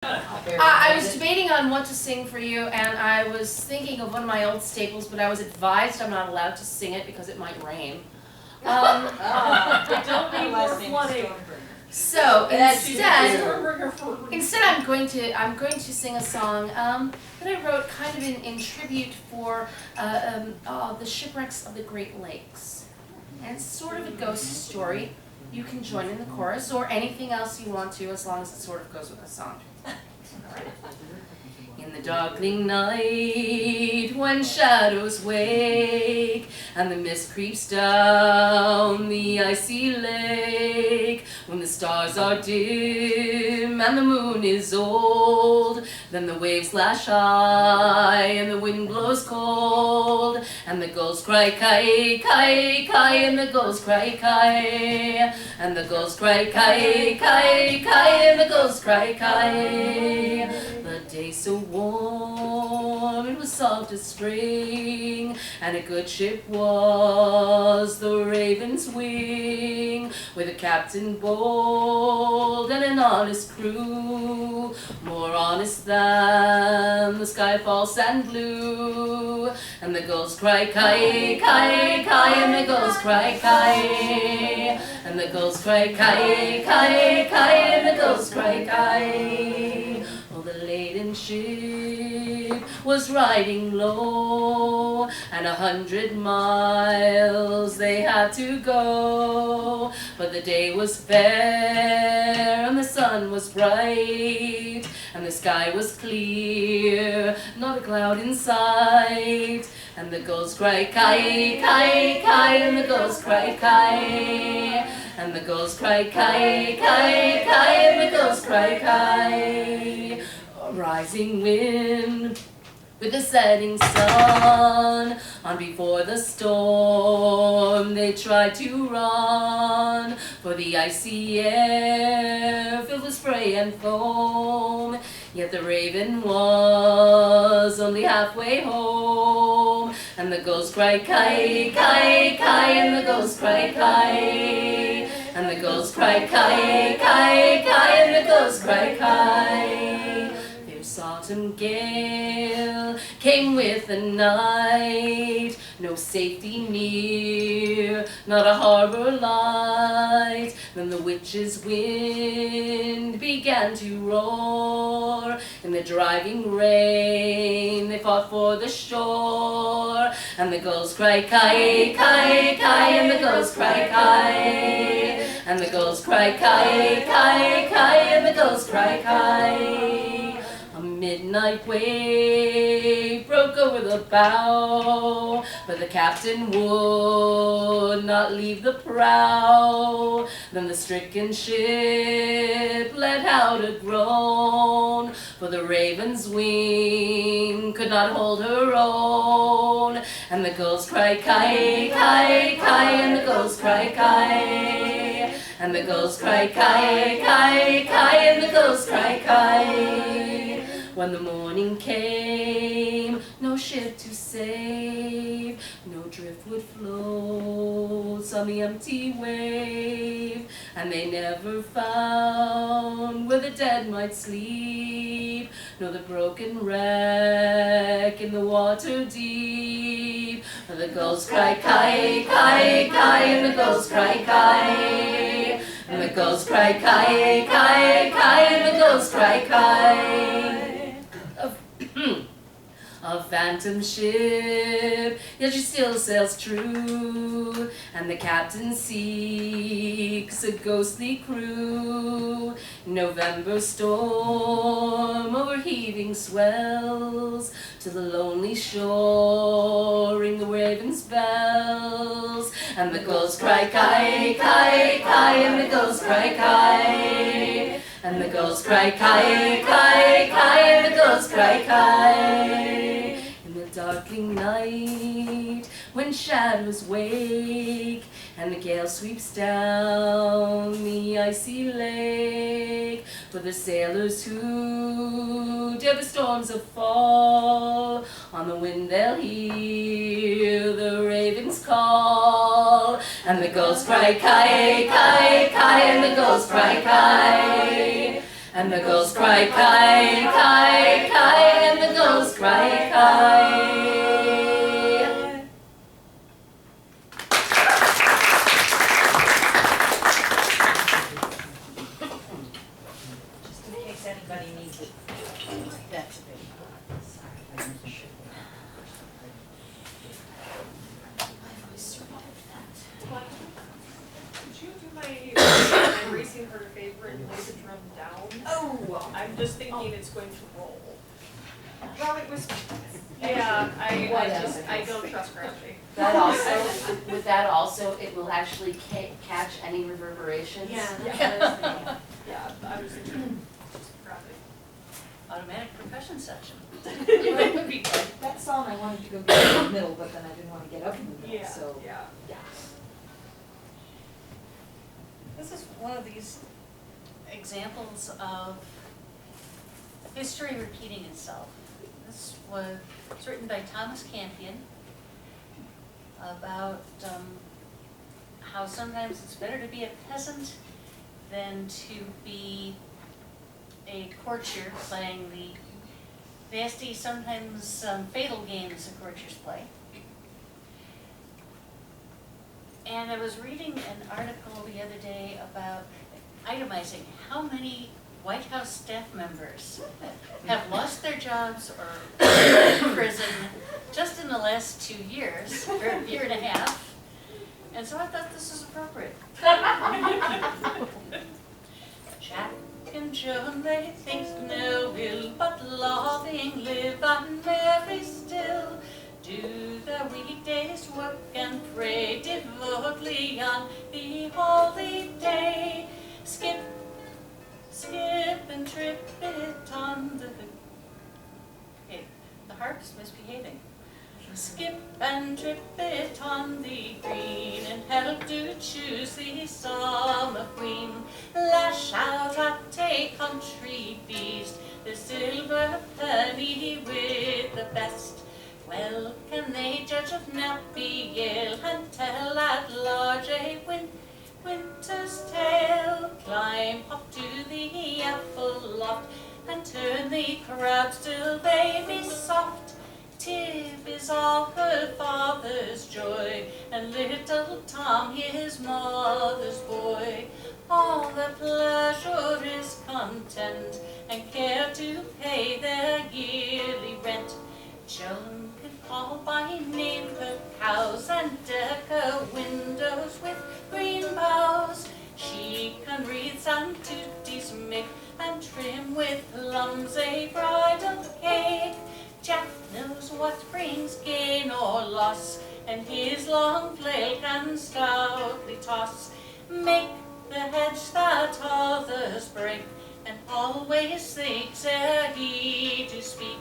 I was debating on what to sing for you, and I was thinking of one of my old staples, but I was advised I'm not allowed to sing it because it might rain. Don't need more flooding. So instead I'm going to sing a song that I wrote kind of in tribute for the shipwrecks of the Great Lakes. And it's sort of a ghost story. You can join in the chorus or anything else you want to, as long as it sort of goes with the song. In the darkling night, when shadows wake and the mist creeps down the icy lake, when the stars are dim and the moon is old, then the waves lash high and the wind blows cold, and the gulls cry kai kai kai, and the gulls cry kai, and the gulls cry kai kai kai, and the gulls cry kai. The day so warm, it was soft as spring, and a good ship was the Raven's wing, with a captain bold and an honest crew, more honest than the sky false and blue. And the gulls cry kai kai kai, and the gulls cry kai, and the gulls cry kai kai kai, and the gulls cry kai. The laden ship was riding low, and 100 miles they had to go. But the day was fair, and the sun was bright, and the sky was clear, not a cloud in sight. And the gulls cry kai kai kai, and the gulls cry kai, and the gulls cry kai kai kai, and the gulls cry kai. A rising wind with the setting sun, on before the storm they tried to run, for the icy air filled with spray and foam. Yet the Raven was only halfway home, and the gulls cry kai kai kai, and the gulls cry kai, and the gulls cry kai kai kai, and the gulls cry kai. Fierce autumn gale came with the night, no safety near, not a harbor light. Then the witch's wind began to roar, in the driving rain they fought for the shore. And the gulls cry kai kai kai, and the gulls cry kai, and the gulls cry kai kai kai, and the gulls cry kai. A midnight wave broke over the bow, but the captain would not leave the prow. Then the stricken ship let out a groan, for the Raven's wing could not hold her own. And the gulls cry kai kai kai, and the gulls cry kai, and the gulls cry kai kai kai, and the gulls cry kai. When the morning came, no ship to save, no driftwood floats on the empty wave, and they never found where the dead might sleep, nor the broken wreck in the water deep. And the gulls cry kai kai kai, and the gulls cry kai, and the gulls cry kai kai kai, and the gulls cry kai. A phantom ship, yet she still sails true, and the captain seeks a ghostly crew. November storm over heaving swells, to the lonely shore ring the Raven's bells. And the gulls cry kai kai kai, and the gulls cry kai, and the gulls cry kai kai kai, and the gulls cry kai. In the darkling night, when shadows wake, and the gale sweeps down the icy lake, for the sailors who dare the storms of fall, on the wind they'll hear the Raven's call. And the gulls cry kai kai kai, and the gulls cry kai, And the gulls cry kai, kai, kai, and the gulls cry kai. Just in case anybody needs it. That's a big Could you do my racing her favorite and lay the drum down? Oh, I'm just thinking it's going to roll. well, it was. Yeah, I don't trust gravity. That also, with that also, it will actually catch any reverberations. Yeah. Yeah, I was thinking just gravity. Automatic percussion section. It would be good. That song I wanted to go get in the middle, but then I didn't want to get up in the middle, Yeah, so. yeah. This is one of these examples of history repeating itself. This was written by Thomas Campion about how sometimes it's better to be a peasant than to be a courtier playing the nasty, sometimes fatal games that courtiers play. And I was reading an article the other day about itemizing how many White House staff members have lost their jobs or in prison just in the last 2 years, or a year and a half. And so I thought this was appropriate. Jack and Joan, they think no ill, but loving live and merry still. Do the weekdays work and pray devoutly on the holy day. Skip, skip and trip it on the... Okay, the harp's misbehaving. Skip and trip it on the green, and help to choose the summer queen. Lash out at a country beast, the silver penny with the best. Well, can they judge of nappy ale and tell at large a winter's tale? Climb up to the apple loft and turn the crowds till they be soft. Tib is all her father's joy, and little Tom his mother's boy. All the pleasure is content, and care to pay their yearly rent. Joan can call by name her cows, and deck her windows with green boughs. She can wreaths and tooties make, and trim with plums a bridal cake. Jack knows what brings gain or loss, and his long flail can stoutly toss. Make the hedge that others break, and always thinks ere he do speak.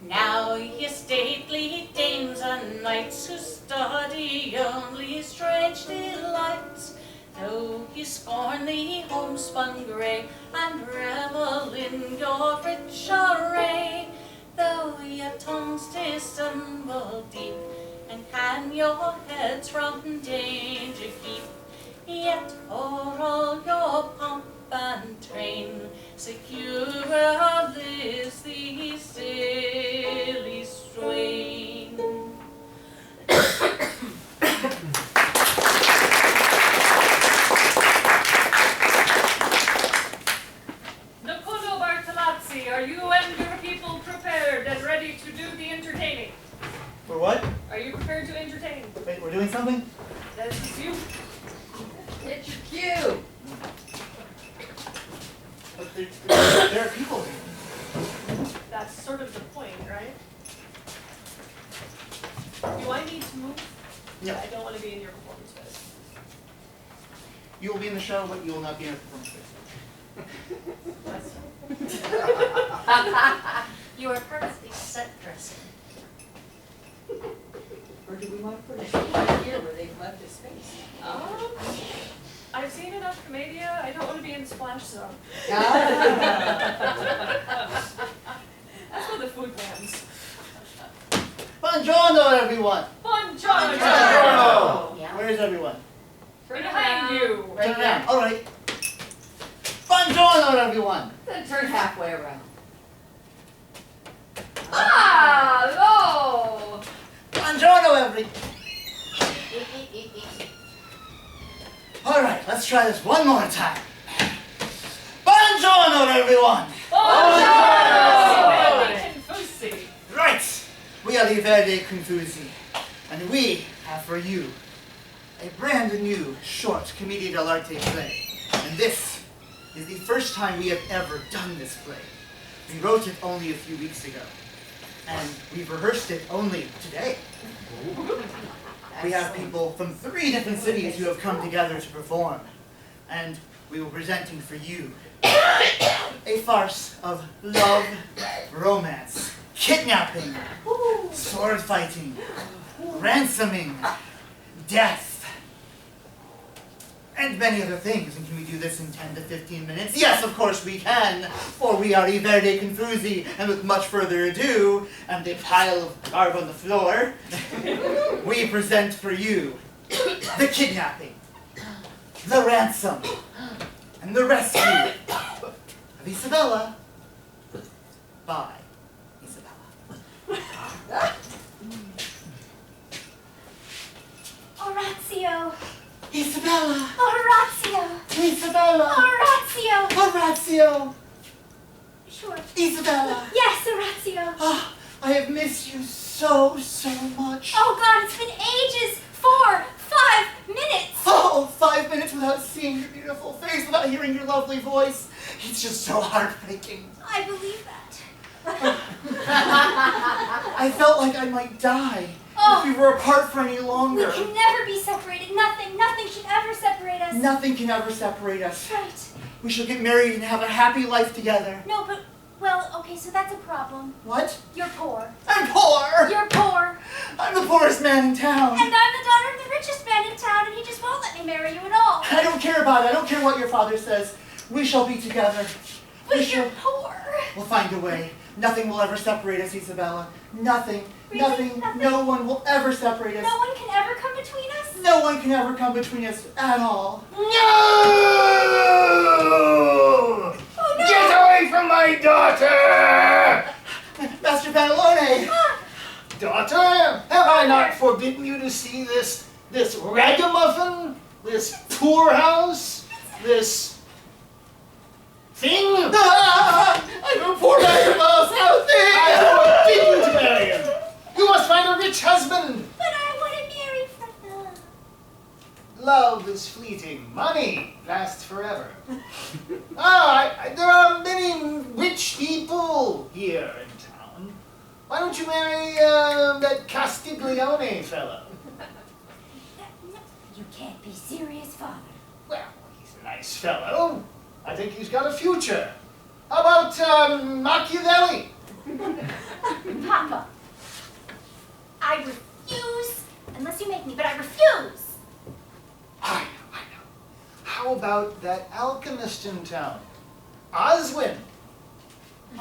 Now ye stately dames and knights, who study only strange delights, though ye scorn the homespun grey, and revel in your rich array, though your tongues dissemble deep, and can your heads from danger keep, yet for all your pomp and train, secure is the silly swain. Niccolo Bartolazzi, are you and your people prepared and ready to do the entertaining? For what? Are you prepared to entertain? Wait, we're doing something? That is you. It's your cue. But there are people here. That's sort of the point, right? Do I need to move? No. I don't want to be in your performance space. You will be in the show, but you will not be in a performance space. You are part of the set dressing. Or do we want to put a sheet right here where they've left his space? I've seen enough Commedia. I don't want to be in the splash zone. That's for the food bands. Buongiorno, everyone! Buongiorno! Buongiorno! Yeah. Where is everyone? Behind you. Turn around. All right. Buongiorno, everyone! Then turn halfway around. Hello! Buongiorno, All right, let's try this one more time. Buongiorno, everyone. Right, we are the Verde Confusi, and we have for you a brand new short commedia dell'arte play. And this is the first time we have ever done this play. We wrote it only a few weeks ago, and we've rehearsed it only today. We have people from 3 different cities who have come together to perform, and we will be presenting for you a farce of love, romance, kidnapping, sword fighting, ransoming, death, and many other things. And can we do this in 10 to 15 minutes? Yes, of course we can, for we are I Verde Confusi, and with much further ado, and a pile of garb on the floor, we present for you the kidnapping, the ransom, and the rescue of Isabella by Isabella. Orazio! Isabella! Orazio! Isabella! Orazio! Horatio! Sure. Isabella! Yes, Orazio! Ah, I have missed you so much. Oh God, it's been ages! 4, 5 minutes! Oh, 5 minutes without seeing your beautiful face, without hearing your lovely voice. It's just so heartbreaking. I believe that. I felt like I might die Oh. if we were apart for any We longer. can never be separated. Nothing should ever separate us. Nothing can ever separate us. Right. We shall get married and have a happy life together. No, but, well, okay, so that's a problem. What? You're poor. I'm poor! You're poor. I'm the poorest man in town. And I'm the daughter of the richest man in town, and he just won't let me marry you at all. I don't care about it. I don't care what your father says. We shall be together. We But shall... you're poor. We'll find a way. Nothing will ever separate us, Isabella. Nothing. Really? Nothing. Nothing? No one will ever separate us. No one can ever come between us? No one can ever come between us at all. No! Oh, no! Get away from my daughter! Master Pantalone! Daughter, have I not forbidden you to see this ragamuffin? This poorhouse? This thing? Ah, I'm a poor vagabond. How thing! I forbid you to marry him! You must find a rich husband! But I want to marry for love. Love is fleeting. Money lasts forever. There are many rich people here in town. Why don't you marry that Castiglione fellow? You can't be serious, Father. Well, he's a nice fellow. I think he's got a future. How about Machiavelli? Papa, I refuse, unless you make me, but I refuse. I know. How about that alchemist in town? Oswin.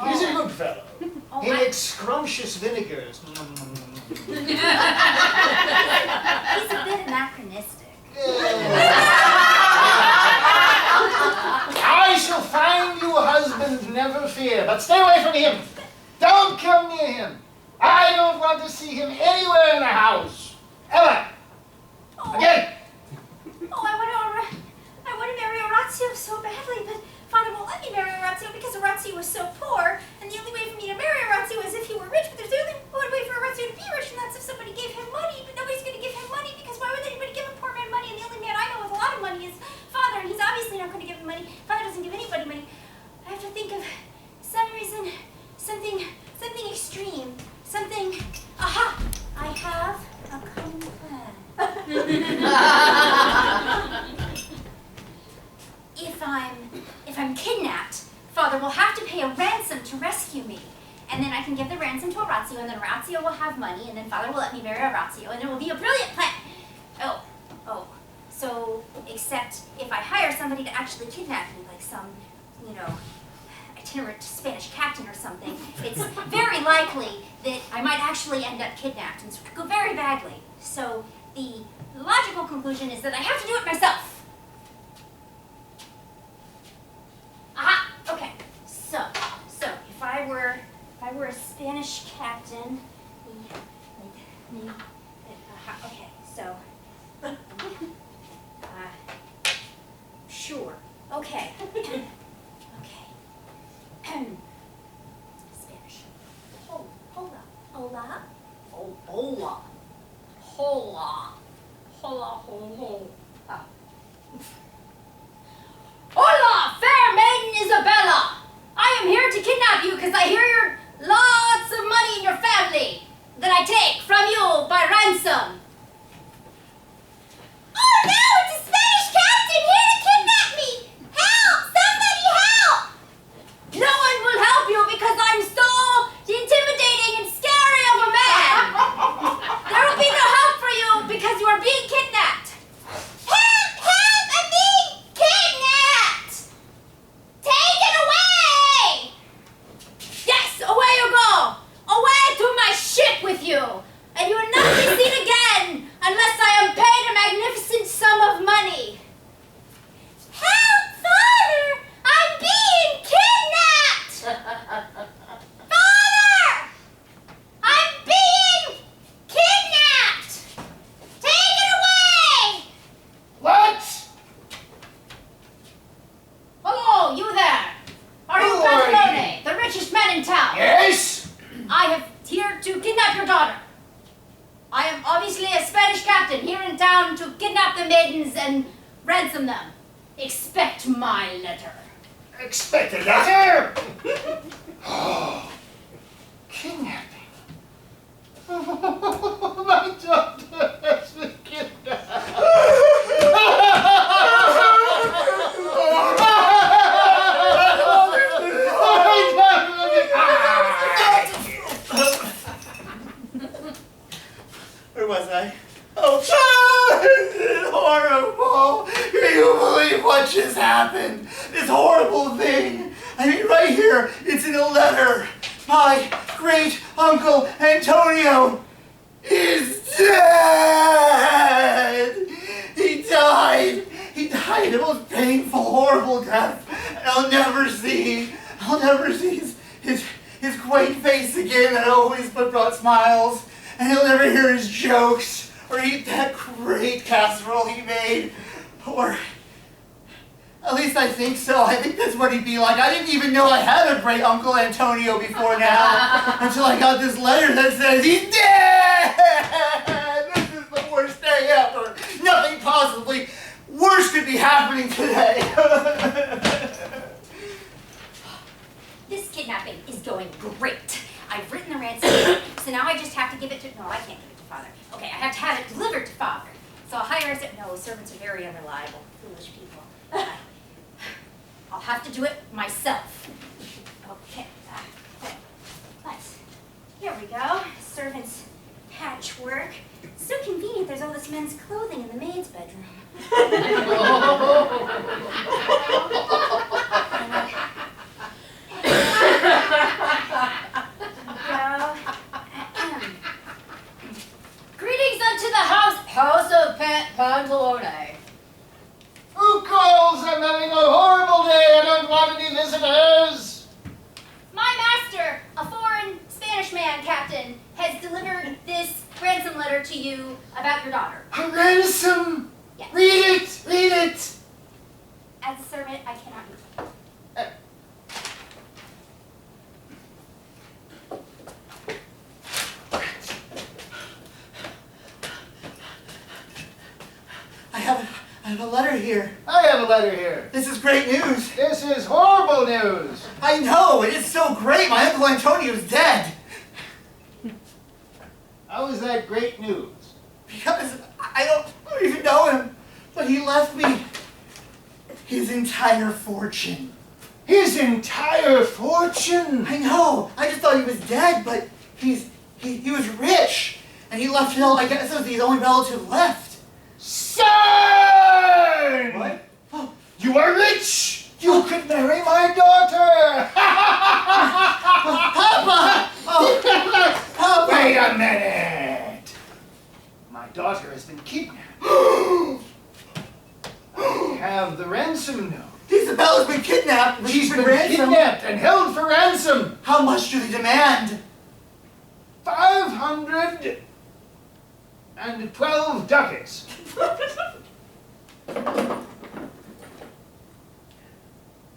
He's a good fellow. Oh, He makes scrumptious vinegars. He's a bit anachronistic. I shall find you a husband, never fear, but stay away from him. Don't come near him. I don't want to see him anywhere in the house. Ever. Oh, Again. Oh, I want to marry Orazio so badly, but Father won't let me marry Orazio because Orazio was so poor, and the only way for me to marry Orazio is if he were rich, but there's only one way for Orazio to be rich, and that's if somebody gave him money, but nobody's going to give him money because why would anybody give a poor man money? And the only man I know with a lot of money is Father, and he's obviously not going to give him money. Father doesn't give anybody money. I have to think of some reason, something extreme, something, aha, I have a cunning plan. If I'm kidnapped, Father will have to pay a ransom to rescue me. And then I can give the ransom to Orazio, and then Orazio will have money, and then Father will let me marry Orazio, and it will be a brilliant plan. So, except if I hire somebody to actually kidnap me, like some, itinerant Spanish captain or something, it's very likely that I might actually end up kidnapped, and it could go very badly. So, the logical conclusion is that I have to do it myself. Aha! Okay. were a Spanish captain, okay, so, sure, okay, okay, Spanish, hola, hola, hola, hola, hola, hola. Hola, fair maiden Isabella! I am here to kidnap you because I hear you're lots of money in your family that I take from you by ransom. Oh no, it's a Spanish captain here to kidnap me! Help! Somebody help! No one will help you because I'm so intimidating and scary of a man. There will be no help for you because you are being kidnapped. Help! Help! I'm being kidnapped! Take it away! Yes, away you go! Away to my ship with you! And you will not be seen again unless I am paid a magnificent sum of money. Help, Father! I'm being kidnapped! Father! I'm being kidnapped! Take it away! What? Hello, you there! Are you Who are Pantalone, the richest man in town? Yes? I have here to kidnap your daughter. I am obviously a Spanish captain here in town to kidnap the maidens and ransom them. Expect my letter. Expect a letter? Oh, kidnapping. Oh, my daughter has been kidnapped. Where was I? Oh, this is horrible! Can you believe what just happened? This horrible thing. I mean, right here, it's in a letter. My great uncle Antonio is dead! He died! He died a most painful, horrible death. And I'll never see his quaint face again that always brought smiles. And he'll never hear his jokes, or eat that great casserole he made, or at least I think so. I think that's what he'd be like. I didn't even know I had a great Uncle Antonio before now, until I got this letter that says he's dead! This is the worst day ever. Nothing possibly worse could be happening today. This kidnapping is going great. I've written the ransom, so now I just have to give it to, no, I can't give it to Father. Okay, I have to have it delivered to Father. So I'll hire no, servants are very unreliable, foolish people. I'll have to do it myself. Okay, but here we go. Servants patchwork. So convenient, there's all this men's clothing in the maid's bedroom. Greetings unto the house of Pantalone. Who calls? I'm having a horrible day. I don't want any visitors. My master, a foreign Spanish man, Captain, has delivered this ransom letter to you about your daughter. A ransom? Yes. Read it! Read it! As a servant, I cannot read. I have a letter here. I have a letter here. This is great news. This is horrible news. I know, it is so great. My Uncle Antonio's dead. How is that great news? Because I don't even know him, but he left me his entire fortune. His entire fortune? I know. I just thought he was dead, but he was rich, and he left it all. I guess it was the only relative left. Son! What? Oh, You are rich! You could marry my daughter! Papa! Oh, Papa! Wait a minute! My daughter has been kidnapped. I have the ransom note. Isabella's been kidnapped. But She's been ransomed. kidnapped and held for ransom. How much do they demand? 512 ducats.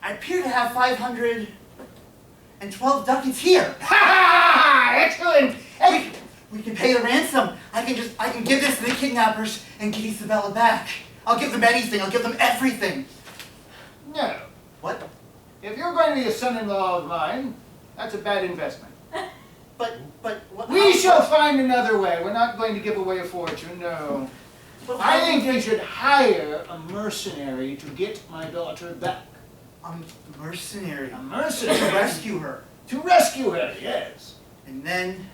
I appear to have 512 ducats here. Ha ha! Excellent! We can pay the ransom. I can give this to the kidnappers and get Isabella back. I'll give them anything. I'll give them everything. No. What? If you're going to be a son-in-law of mine, that's a bad investment. But what? We shall find another way. We're not going to give away a fortune, no. But I think we should hire a mercenary to get my daughter back. A mercenary. A To mercenary. rescue her. To rescue her, yes. And then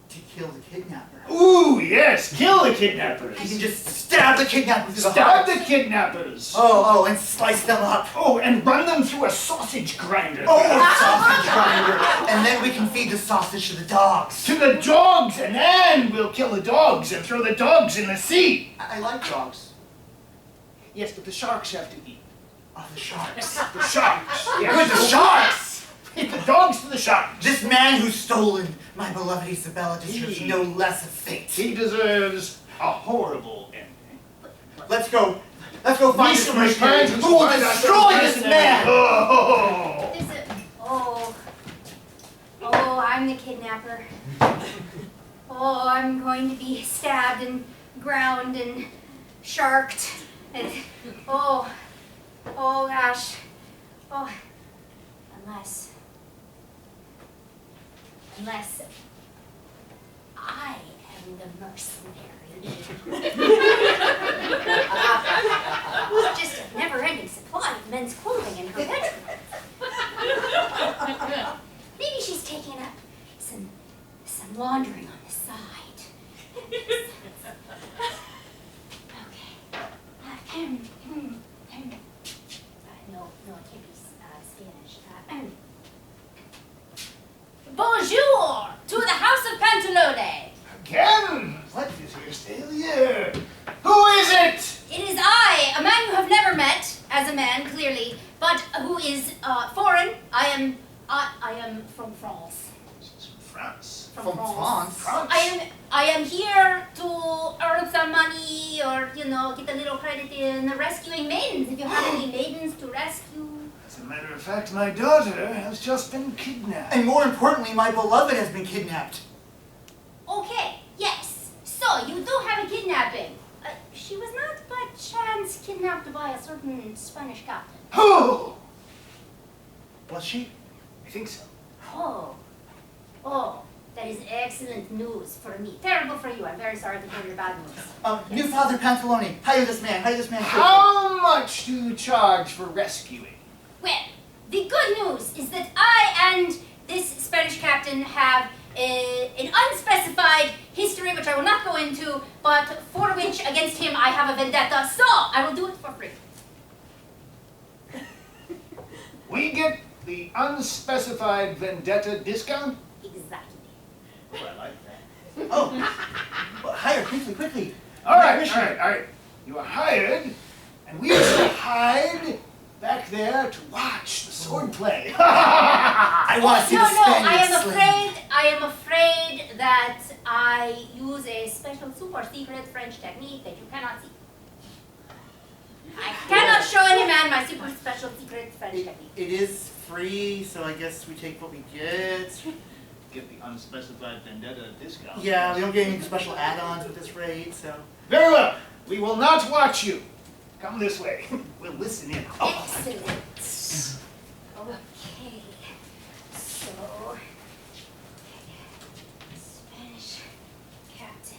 to kill the kidnapper. Ooh, yes, kill the kidnappers. You can just stab the kidnapper through the Stab heart. the kidnappers. Oh, and slice them up. Oh, and run them through a sausage grinder. Oh, a sausage grinder. And then we can feed the sausage to the dogs. To the dogs, and then we'll kill the dogs and throw the dogs in the sea. I like dogs. Yes, but the sharks have to eat. Oh, the sharks. The sharks. Good, Yes. the sharks! Feed the dogs to the sharks. This man who's stolen my beloved Isabella deserves no less a fate. He deserves a horrible ending. Let's go. Let's go find We this shall make mercenary plans who will to find our destroy this mercenary. man. Oh. Oh, I'm the kidnapper. Oh, I'm going to be stabbed and ground and sharked. And, oh gosh. Oh, unless I am the mercenary. Just a never-ending supply of men's clothing in her bedroom. Maybe she's taking up some laundering on the side. Okay. No, it can't be Spanish. Bonjour to the House of Pantalone. Again? What is your failure? Who is it? It is I, a man you have never met, as a man clearly, but who is foreign. I am from France. France. From France? I am here to earn some money or, get a little credit in rescuing maidens. If you have any maidens to rescue. As a matter of fact, my daughter has just been kidnapped. And more importantly, my beloved has been kidnapped. Okay, yes. So, you do have a kidnapping. She was not by chance kidnapped by a certain Spanish captain. Who? Was she? I think so. Oh, that is excellent news for me. Terrible for you. I'm very sorry to hear your bad news. New Father Pantalone, hire this man quickly. How much do you charge for rescuing? Well, the good news is that I and this Spanish captain have an unspecified history, which I will not go into, but for which against him I have a vendetta, so I will do it for free. We get the unspecified vendetta discount? Exactly. Oh, I like that. Oh, well, hire quickly. All right. You are hired, and we shall hide back there to watch the swordplay. I want to see the Spaniards slain. I am afraid that I use a special super secret French technique that you cannot see. I cannot show any man my super special secret French technique. It is free, so I guess we take what we get. Get the unspecified vendetta discount. Yeah, we don't get any special add-ons with this rate, so. Very well. We will not watch you. Come this way. We'll listen in. Excellent. Okay. So, Spanish captain.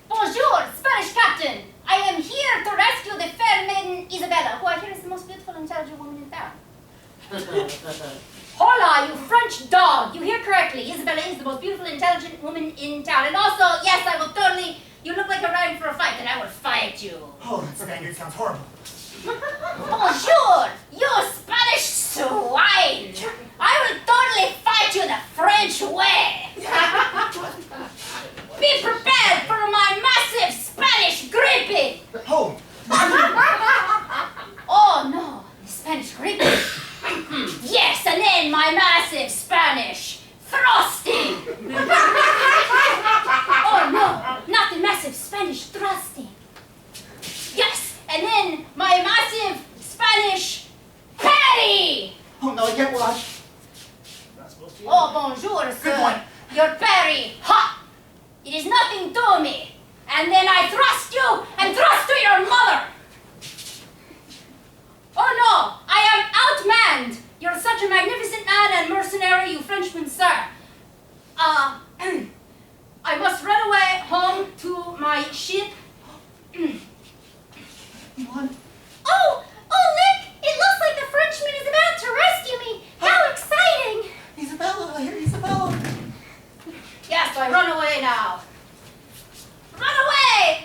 Bonjour, Spanish captain. I am here to rescue the fair maiden Isabella, who I hear is the most beautiful, intelligent woman in town. Hola, you French dog! You hear correctly. Isabella is the most beautiful, intelligent woman in town. And also, yes, I will totally... You look like you're ready for a fight, and I will fight you. Oh, that Spaniard sounds horrible. Bonjour, you Spanish swine! I will totally fight you the French way! Be prepared for my massive Spanish gripping! Oh, Oh, no. my massive Spanish thrusting. Oh no, not the massive Spanish thrusting. Yes, and then my massive Spanish parry. Oh no, I can't watch. Not supposed to. Oh, bonjour, sir. Good one. Your parry, ha! It is nothing to me. And then I thrust you and thrust to your mother. Oh no, I am outmanned. You're such a magnificent man and mercenary, you Frenchman, sir. I must run away home to my ship. What? Oh, Nick, it looks like the Frenchman is about to rescue me. How exciting. Isabella, I hear Isabella. Yes, I run away now. Run away,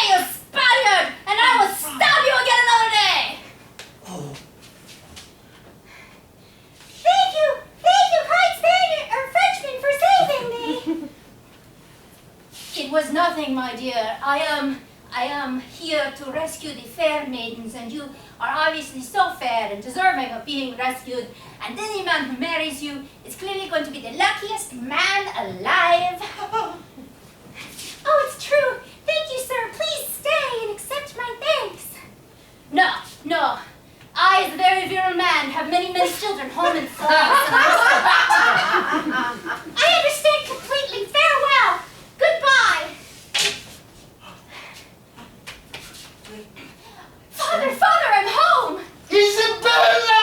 you Spaniard, and I will stab you again another day. Oh, Thank you, kind Spaniard or Frenchman, for saving me. It was nothing, my dear. I am here to rescue the fair maidens, and you are obviously so fair and deserving of being rescued. And any man who marries you is clearly going to be the luckiest man alive. Oh, it's true. Thank you, sir. Please stay and accept my thanks. No. I, as a very virile man, have many children home in France, and I must go back to them. I understand completely. Farewell. Goodbye. Father, I'm home. Isabella!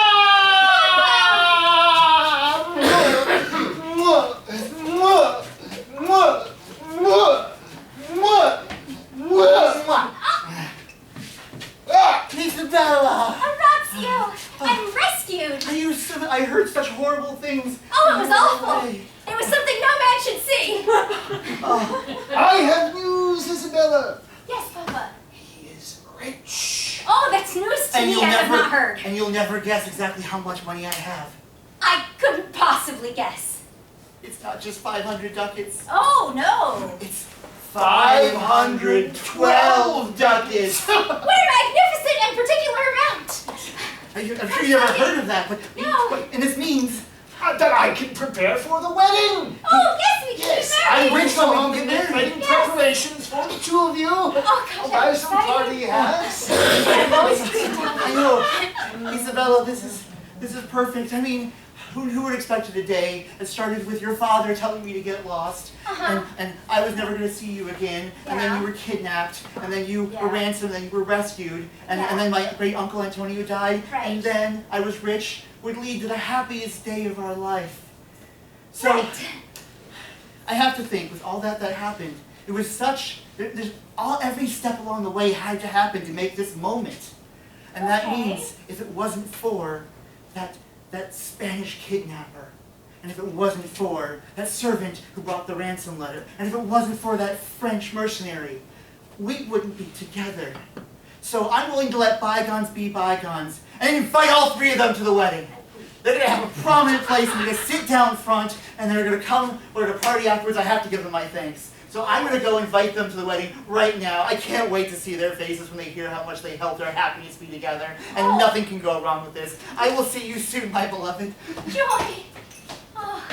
Isabella! Orazio, I'm rescued. I heard such horrible things. Oh, it was awful. It was something no man should see. I have news, Isabella. Yes, Papa. He is rich. Oh, that's news to me. I have not heard. And you'll never guess exactly how much money I have. I couldn't possibly guess. It's not just 500 ducats. Oh, no. It's 512 ducats. What a magnificent and particular amount. I'm sure you never heard of that, but No. and this means That I can prepare for the wedding. Oh, yes, we can Yes, be I married. will go home Get and make married. wedding preparations for the two of you. Oh, gosh, I'll buy that's some exciting. party hats. I know, Isabella, this is perfect. I mean, who would expect a day that started with your father telling me to get lost, and I was never going to see you again, and then you were kidnapped, and then you were ransomed, and then you were rescued, and then my great uncle Antonio died, and then I was rich, would lead to the happiest day of our life. So, I have to think, with all that happened, it was such, every step along the way had to happen to make this moment. And that means, if it wasn't for that Spanish kidnapper, and if it wasn't for that servant who brought the ransom letter, and if it wasn't for that French mercenary, we wouldn't be together. So I'm willing to let bygones be bygones, and invite all three of them to the wedding. They're going to have a prominent place, and they're going to sit down front, and they're going to come, we're going to party afterwards. I have to give them my thanks. So I'm going to go invite them to the wedding right now. I can't wait to see their faces when they hear how much they helped our happiness be together. And nothing can go wrong with this. I will see you soon, my beloved. Joy. Oh.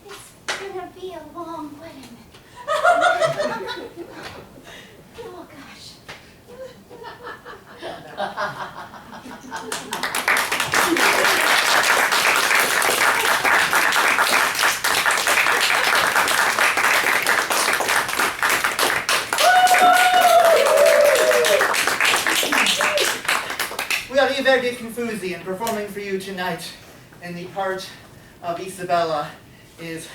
It's gonna be a long wedding. Oh, gosh. We are Verde Confusi, and performing for you tonight in the part of Isabella is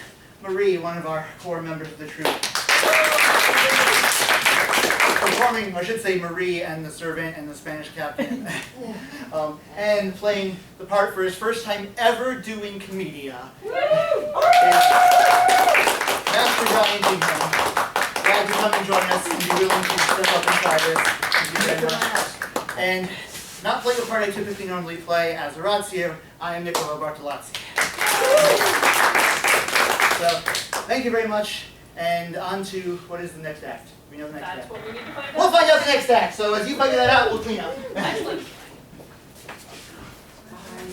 Marie, one of our core members of the troupe. Performing, or I should say Marie and the servant and the Spanish captain. And playing the part for his first time ever doing commedia. Master Johnny Bingham. Glad to come and join us and be willing to step up and try this. Thank you very much. And not playing the part I typically normally play as Orazio, I am Niccolo Bartolozzi. So, thank you very much, and on to what is the next act? Do we know the next act? That's what we need to find out. We'll find out the next act, so as you figure that out, we'll clean up. Excellent.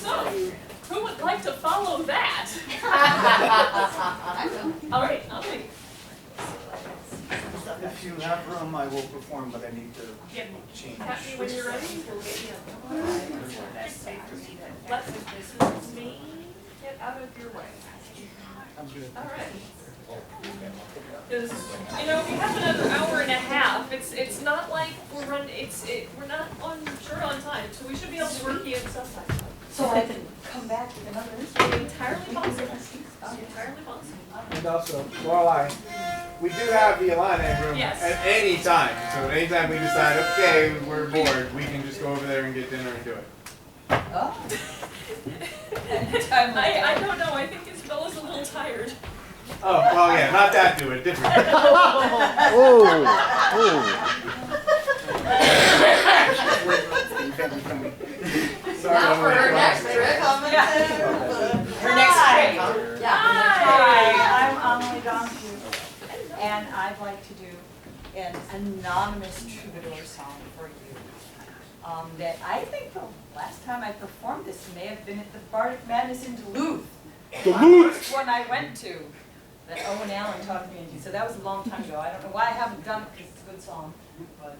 So, who would like to follow that? All right, I'll take. If you have room, I will perform, but I need to Get change. tap me when you're ready. We'll get you. Let me get out of your way. I'm good. All right. Because you know we have another hour and a half. It's not like we're we're not short on time, so we should be able to work in sometime. So I can come back with another instrument. Entirely possible. Entirely possible. And also, Lorelai, we do have the Alana room Yes. at any time. So anytime we decide, okay, we're bored, we can just go over there and get dinner and do it. Oh. I don't know. I think Isabella's a little tired. Oh, well, yeah, not that do it, different. Sorry, Now for her next trick. Her next trick. Yeah. Hi, I'm Amelie Donahue, and I'd like to do an anonymous troubadour song for you. That I think the last time I performed this may have been at the Bardic Madness in Duluth. The first one I went to, that Owen Allen taught me into. So that was a long time ago. I don't know why I haven't done it because it's a good song, but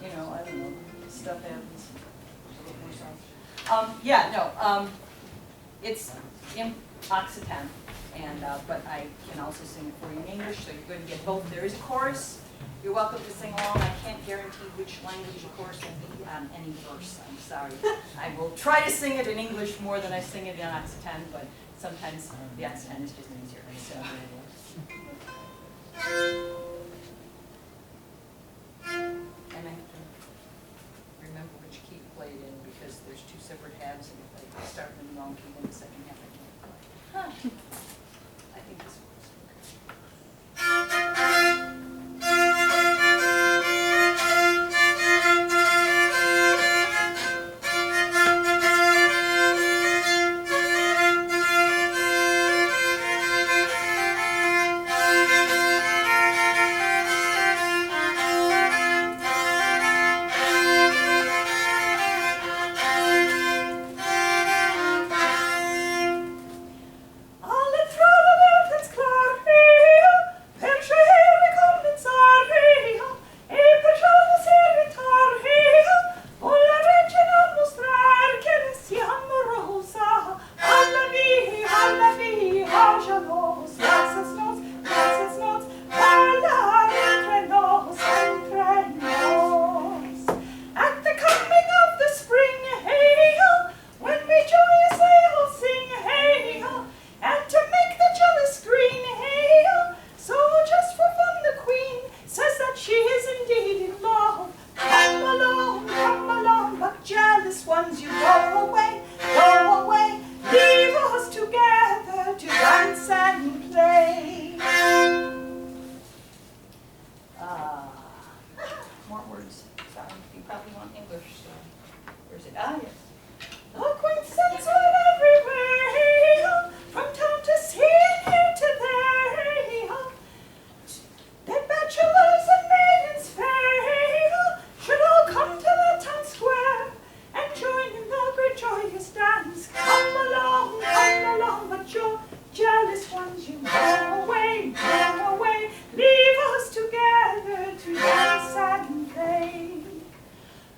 you know, I don't know, stuff happens. It's in Occitan, and but I can also sing it for you in English, so you're going to get both. There is a chorus. You're welcome to sing along. I can't guarantee which language the chorus will be on any verse. I'm sorry. I will try to sing it in English more than I sing it in Occitan, but sometimes the Occitan is just easier. So. And I have to remember which key to play it in because there's two separate halves, and if I start in the wrong key, then the second half I can't play. Huh. I think this works.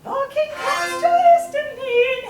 The king comes to his destiny.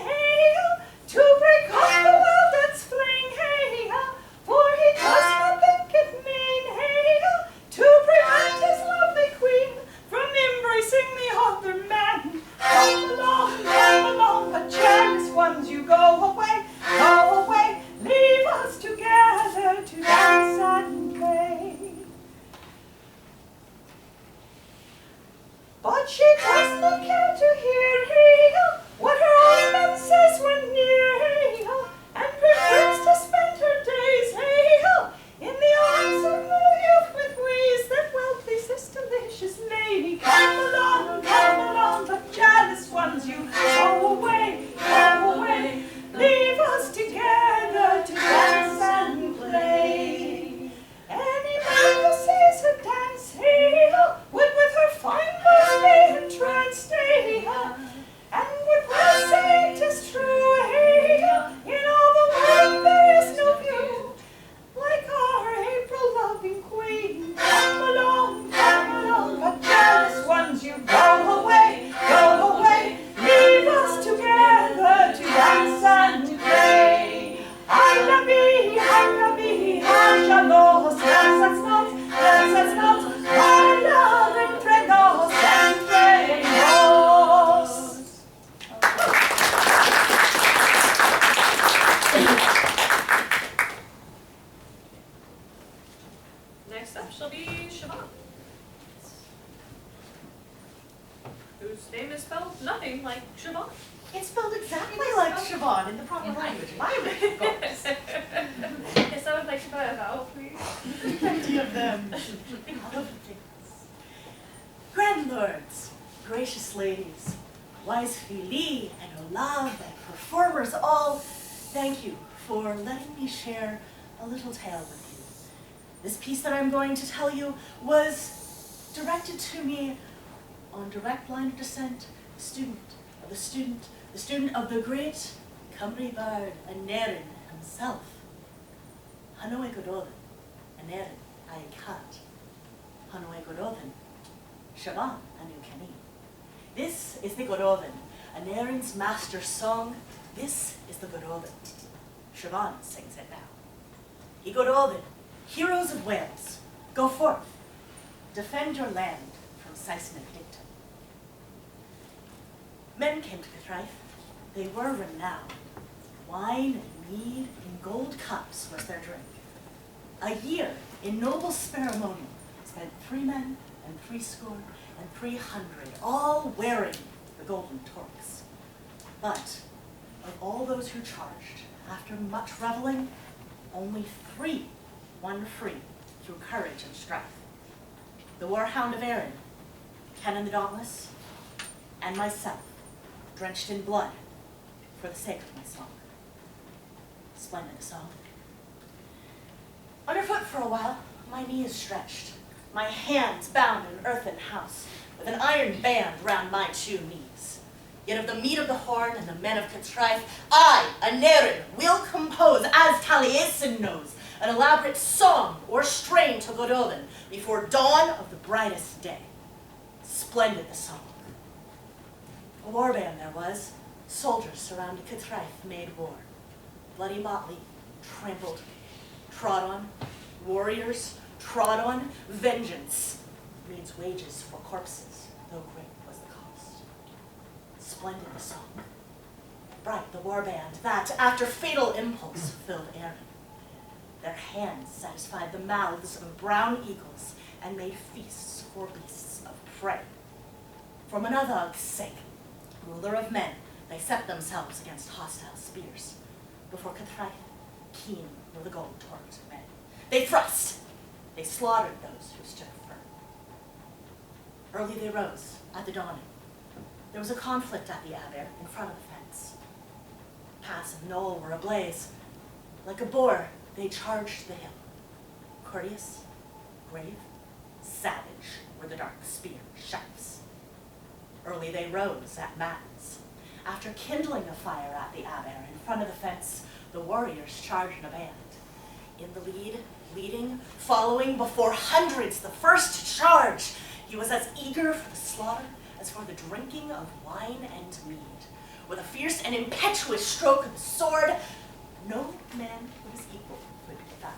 spelled nothing like Siobhan. It's spelled exactly like Siobhan in the proper language. Language, of course. Yes, I would like to buy a vowel, please. Plenty of them. All of the things. Grand lords, gracious ladies, wise Philly and Olav and performers all, thank you for letting me share a little tale with you. This piece that I'm going to tell you was directed to me on direct line of descent, the student of the great Cymru bard Aneurin himself. Hanoi Godolin, Aneurin I cat. Hanoi Godolin, Siobhan Anu Kenny. This is the Godolin, Aneurin's master song. This is the Godolin. Siobhan sings it now. He Godolin, heroes of Wales, go forth, defend your land from seismic dictum. Men came to Caerthraith, they were renowned. Wine and mead in gold cups was their drink. A year in noble ceremonial spent 3 men and 300 and 300, all wearing the golden torques. But of all those who charged, after much reveling, only 3 won free through courage and strife. The warhound of Erin, Ken the Dauntless, and myself, drenched in blood for the sake of my song. Splendid song. Underfoot for a while, my knee is stretched, my hands bound in earthen house, with an iron band round my 2 knees. Yet of the meat of the horn and the men of Caerthraith, I, Aneurin, will compose, as Taliesin knows, an elaborate song or strain to Godolin before dawn of the brightest day. Splendid the song. A war band there was. Soldiers surrounded Caerthraith made war. Bloody motley, trampled, trod on. Warriors, trod on. Vengeance means wages for corpses, though great was the cost. Splendid the song. Bright the war band that, after fatal impulse, filled Erin. Their hands satisfied the mouths of brown eagles and made feasts for beasts of prey. For Monadhog's sake, ruler of men, they set themselves against hostile spears. Before Caerthraith, keen were the gold torques of men. They thrust, they slaughtered those who stood firm. Early they rose at the dawning. There was a conflict at the Aber in front of the fence. Pass and knoll were ablaze. Like a boar, they charged the hill. Courteous, grave, savage were the dark spear shafts. Early they rose at matins. After kindling a fire at the Aber in front of the fence, the warriors charged in a band. In the lead, leading, following before hundreds, the first to charge. He was as eager for the slaughter as for the drinking of wine and mead. With a fierce and impetuous stroke of the sword, no man who was equal could defend.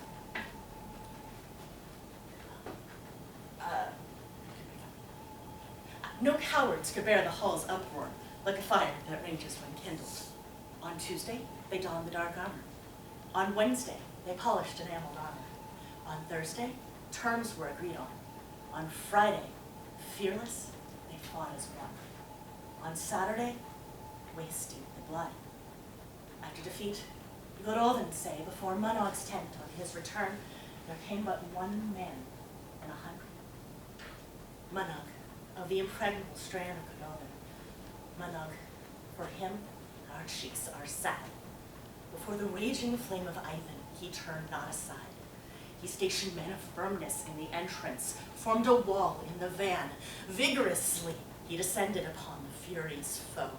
No cowards could bear the hall's uproar, like a fire that rages when kindled. On Tuesday, they donned the dark armor. On Wednesday, they polished enameled armor. On Thursday, terms were agreed on. On Friday, fearless, they fought as one. On Saturday, waist deep in blood. After defeat, Godolin say before Monog's tent on his return, there came but 1 man in 100. Monog, of the impregnable strand of Godolin. Monog, for him, our cheeks are sad. Before the raging flame of Ivan, he turned not aside. He stationed men of firmness in the entrance, formed a wall in the van. Vigorously, he descended upon the fury's foe.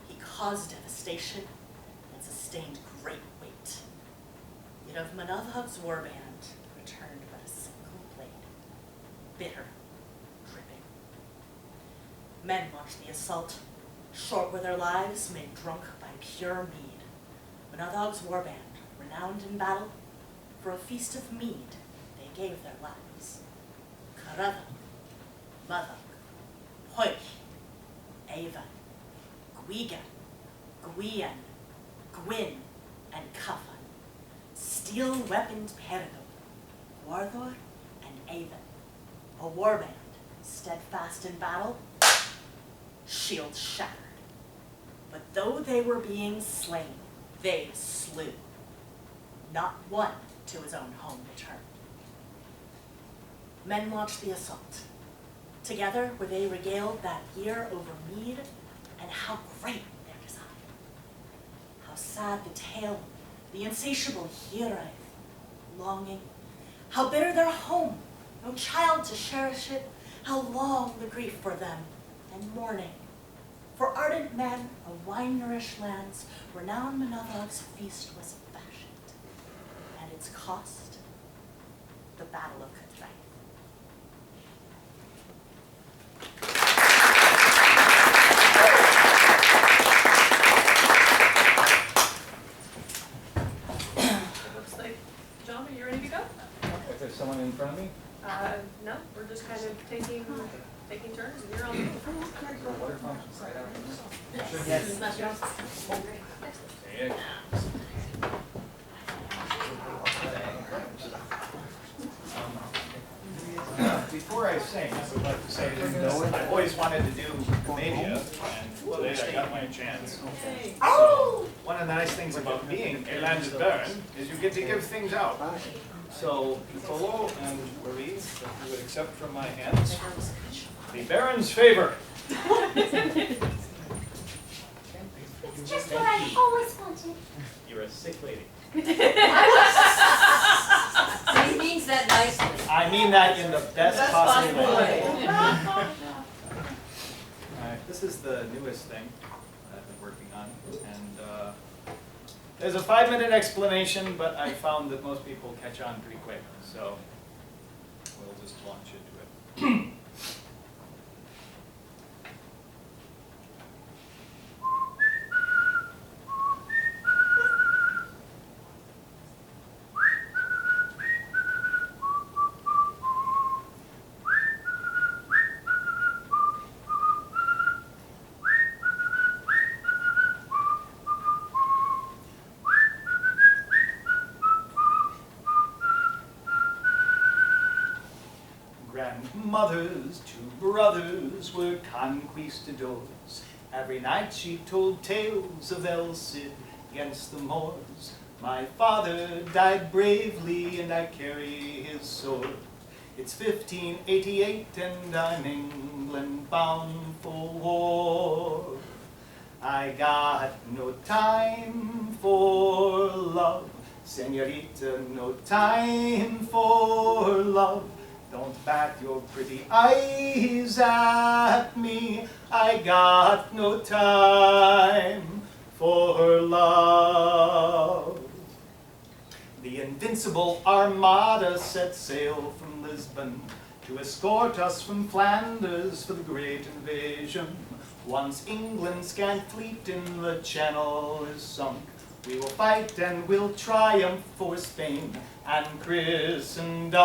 He caused devastation and sustained great weight. Yet of Monadhog's warband returned but a single blade, bitter, dripping. Men launched the assault. Short were their lives, made drunk by pure mead. Monadhog's warband, renowned in battle, for a feast of mead they gave their lives. Caradog, Madog, Hoich, Ava, Gwigan, Gwian, Gwyn, and Cufan, steel-weaponed Perigord, Warthor, and Avon, a warband, steadfast in battle, shields shattered. But though they were being slain, they slew. Not one to his own home returned. Men launched the assault. Together were they regaled that year over mead, and how great their design. How sad the tale, the insatiable hero, longing. How bitter their home, no child to cherish it. How long the grief for them, and mourning. For ardent men of wine-nourished lands, renowned Monadnock's feast was fashioned, and its cost, the Battle of Caergwyn. Looks like, John, are you ready to go? If there's someone in front of me? No, we're just kind of taking turns, and you're on. Water functions right out. Yes. Before I sing, I would like to say that I've always wanted to do Commedia, and today I got my chance. So, one of the nice things about being a landed baron is you get to give things out. So, Nicolo and Marie, if you would accept from my hands the Baron's favor. It's just what I've always wanted. You're a sick lady. He means that nicely. I mean that in the best possible way. This is the newest thing that I've been working on, and there's a 5-minute explanation, but I found that most people catch on pretty quick, so we'll just launch into it. Grandmothers, 2 brothers were conquistadors. Every night she told tales of El Cid against the Moors. My father died bravely and I carry his sword. It's 1588 and I'm England bound for war. I got no time for love, senorita, no time for love. Don't bat your pretty eyes at me. I got no time for love. The invincible Armada set sail from Lisbon to escort us from Flanders for the great invasion. Once England's scant fleet in the Channel is sunk, we will fight and we'll triumph for Spain and Christendom.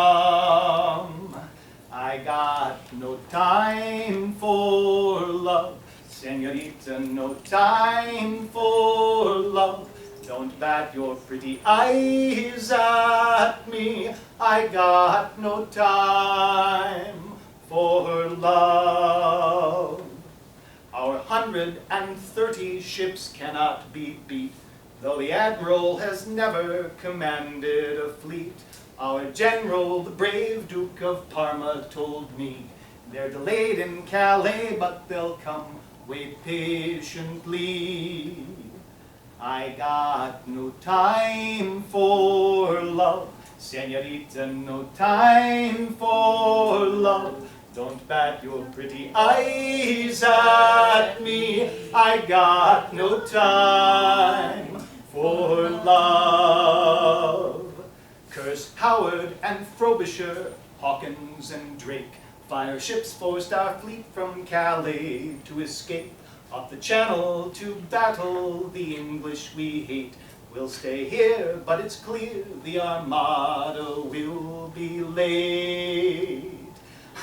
I got no time for love, senorita, no time for love. Don't bat your pretty eyes at me. I got no time for love. Our 130 ships cannot be beat, though the Admiral has never commanded a fleet. Our General, the brave Duke of Parma, told me they're delayed in Calais, but they'll come. Wait patiently. I got no time for love, senorita, no time for love. Don't bat your pretty eyes at me. I got no time for love. Curse Howard and Frobisher, Hawkins and Drake. Fire ships forced our fleet from Calais to escape. Up the Channel to battle the English we hate. We'll stay here, but it's clear the Armada will be late.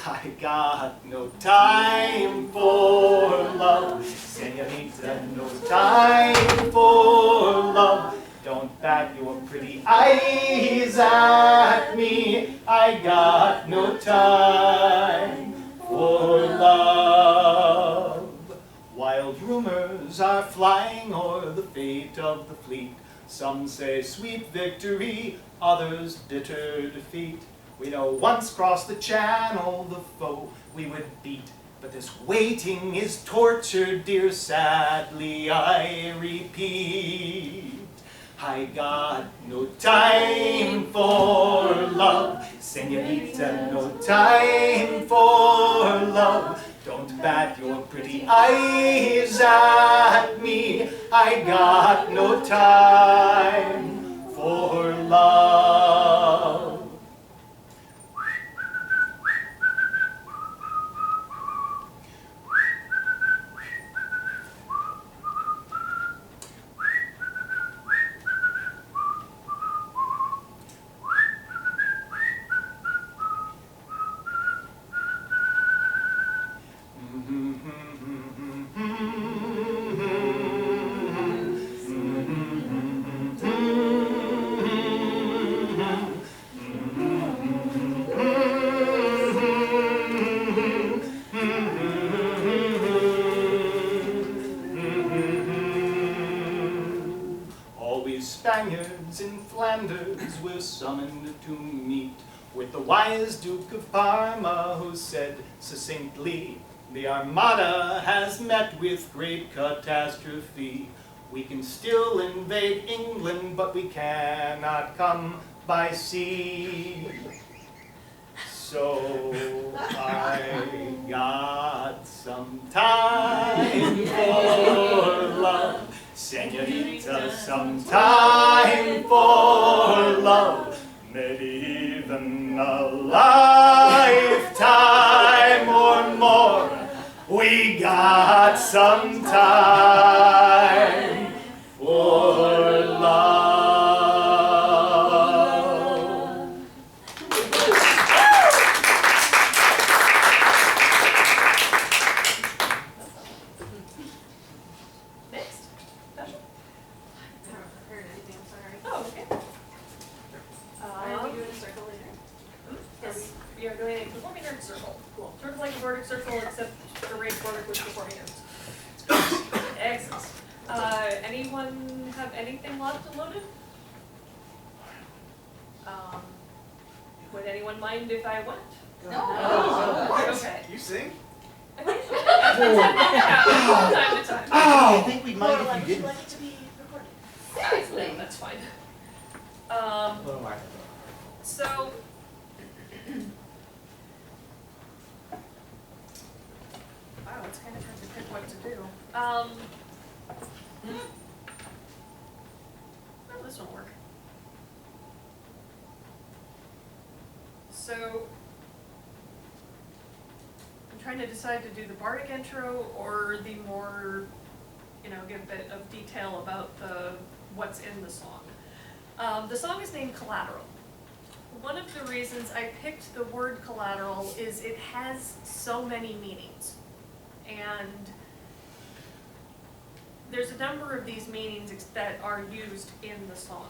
I got no time for love, senorita, no time for love. Don't bat your pretty eyes at me. I got no time for love. Wild rumors are flying o'er the fate of the fleet. Some say sweet victory, others bitter defeat. We know once crossed the channel the foe we would beat. But this waiting is torture, dear, sadly I repeat. I got no time for love, señorita, no time for love. Don't bat your pretty eyes at me. I got no time for love. Spaniards in Flanders were summoned to meet with the wise Duke of Parma, who said succinctly, the Armada has met with great catastrophe. We can still invade England, but we cannot come by sea. So I got some time for love. Señorita, some time for love, maybe even a lifetime or more. We got some time for love. We are doing a performing arts circle. Cool. Sort of like a verdict circle, except the race verdict with performing arts. Excellent. Anyone have anything locked and loaded? Would anyone mind if I went? No. Okay. You sing? From time to time. I think we'd mind Laura, if would you you didn't. like it to be recorded? Seriously, that's fine. So. Wow, it's kind of hard to pick what to do. Oh, this won't work. So, I'm trying to decide to do the bardic intro or the more, give a bit of detail about what's in the song. The song is named Collateral. One of the reasons I picked the word collateral is it has so many meanings. And there's a number of these meanings that are used in the song.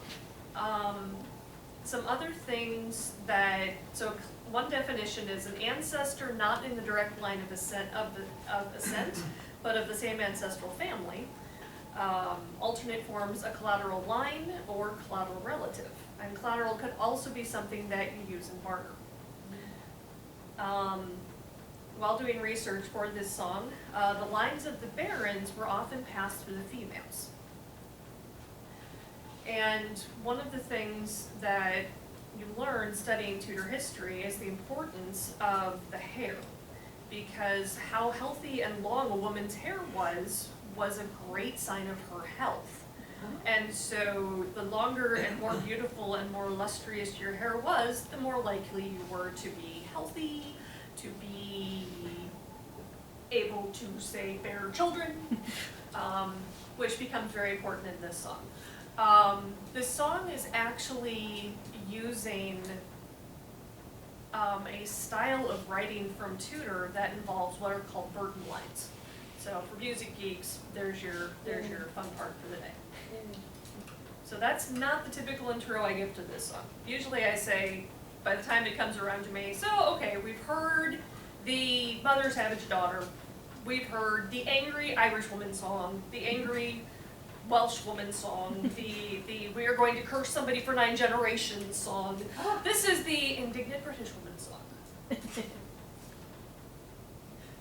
Some other things so one definition is an ancestor not in the direct line of ascent, but of the same ancestral family. Alternate forms, a collateral line or collateral relative. And collateral could also be something that you use in barter. While doing research for this song, the lines of the barons were often passed through the females. And one of the things that you learn studying Tudor history is the importance of the hair, because how healthy and long a woman's hair was a great sign of her health. And so the longer and more beautiful and more illustrious your hair was, the more likely you were to be healthy, to be able to, say, bear children, which becomes very important in this song. This song is actually using a style of writing from Tudor that involves what are called Burton lines. So for music geeks, there's your fun part for the day. So that's not the typical intro I give to this song. Usually I say, by the time it comes around to me, so okay, we've heard the mother savage daughter, we've heard the angry Irish woman song, the angry Welsh woman song, the we are going to curse somebody for 9 generations song. This is the indignant British woman song.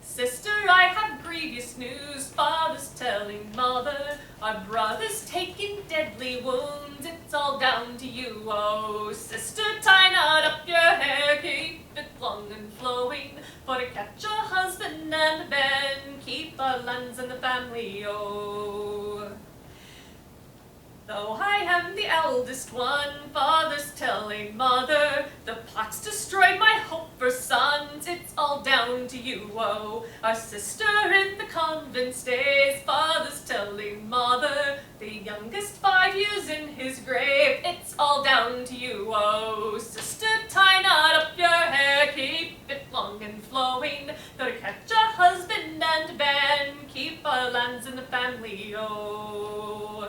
Sister, I have grievous news, father's telling mother, our brother's taking deadly wounds, it's all down to you, oh. Sister, tie not up your hair, keep it long and flowing, for to catch a husband and a man, keep our lands and the family, oh. Though I am the eldest one, father's telling mother, the pot's destroyed my hope for sons, it's all down to you, oh. Our sister in the convent stays, father's telling mother, the youngest 5 years in his grave, it's all down to you, oh. Sister, tie not up your hair, keep it long and flowing, though to catch a husband and a man, keep our lands in the family, oh.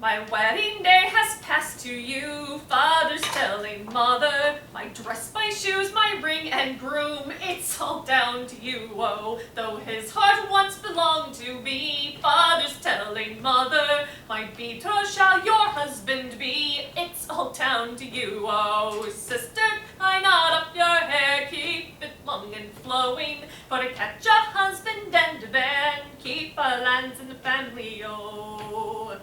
My wedding day has passed to you, father's telling mother, my dress, my shoes, my ring and groom, it's all down to you, oh. Though his heart once belonged to me, father's telling mother, my betrothed shall your husband be, it's all down to you, oh. Sister, tie not up your hair, keep it long and flowing, for to catch a husband and a man, keep our lands in the family, oh.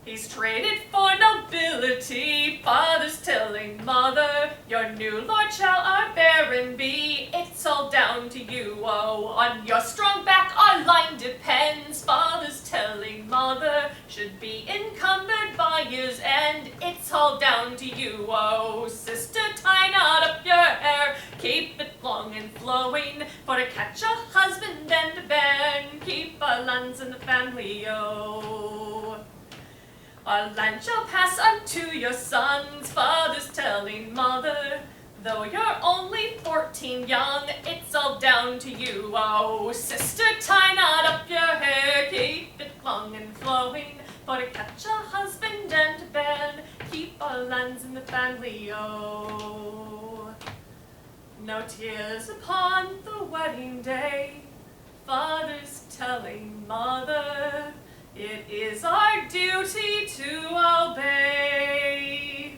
He's traded for nobility, father's telling mother, your new lord shall our baron be, it's all down to you, oh. On your strong back our line depends, father's telling mother, should be encumbered by year's end, it's all down to you, oh. Sister, tie not up your hair, keep it long and flowing, for to catch a husband and a man, keep our lands in the family, oh. Our land shall pass unto your sons, father's telling mother, though you're only 14 young, it's all down to you, oh. Sister, tie not up your hair, keep it long and flowing, for to catch a husband and a man, keep our lands in the family, oh. No tears upon the wedding day, father's telling mother, it is our duty to obey,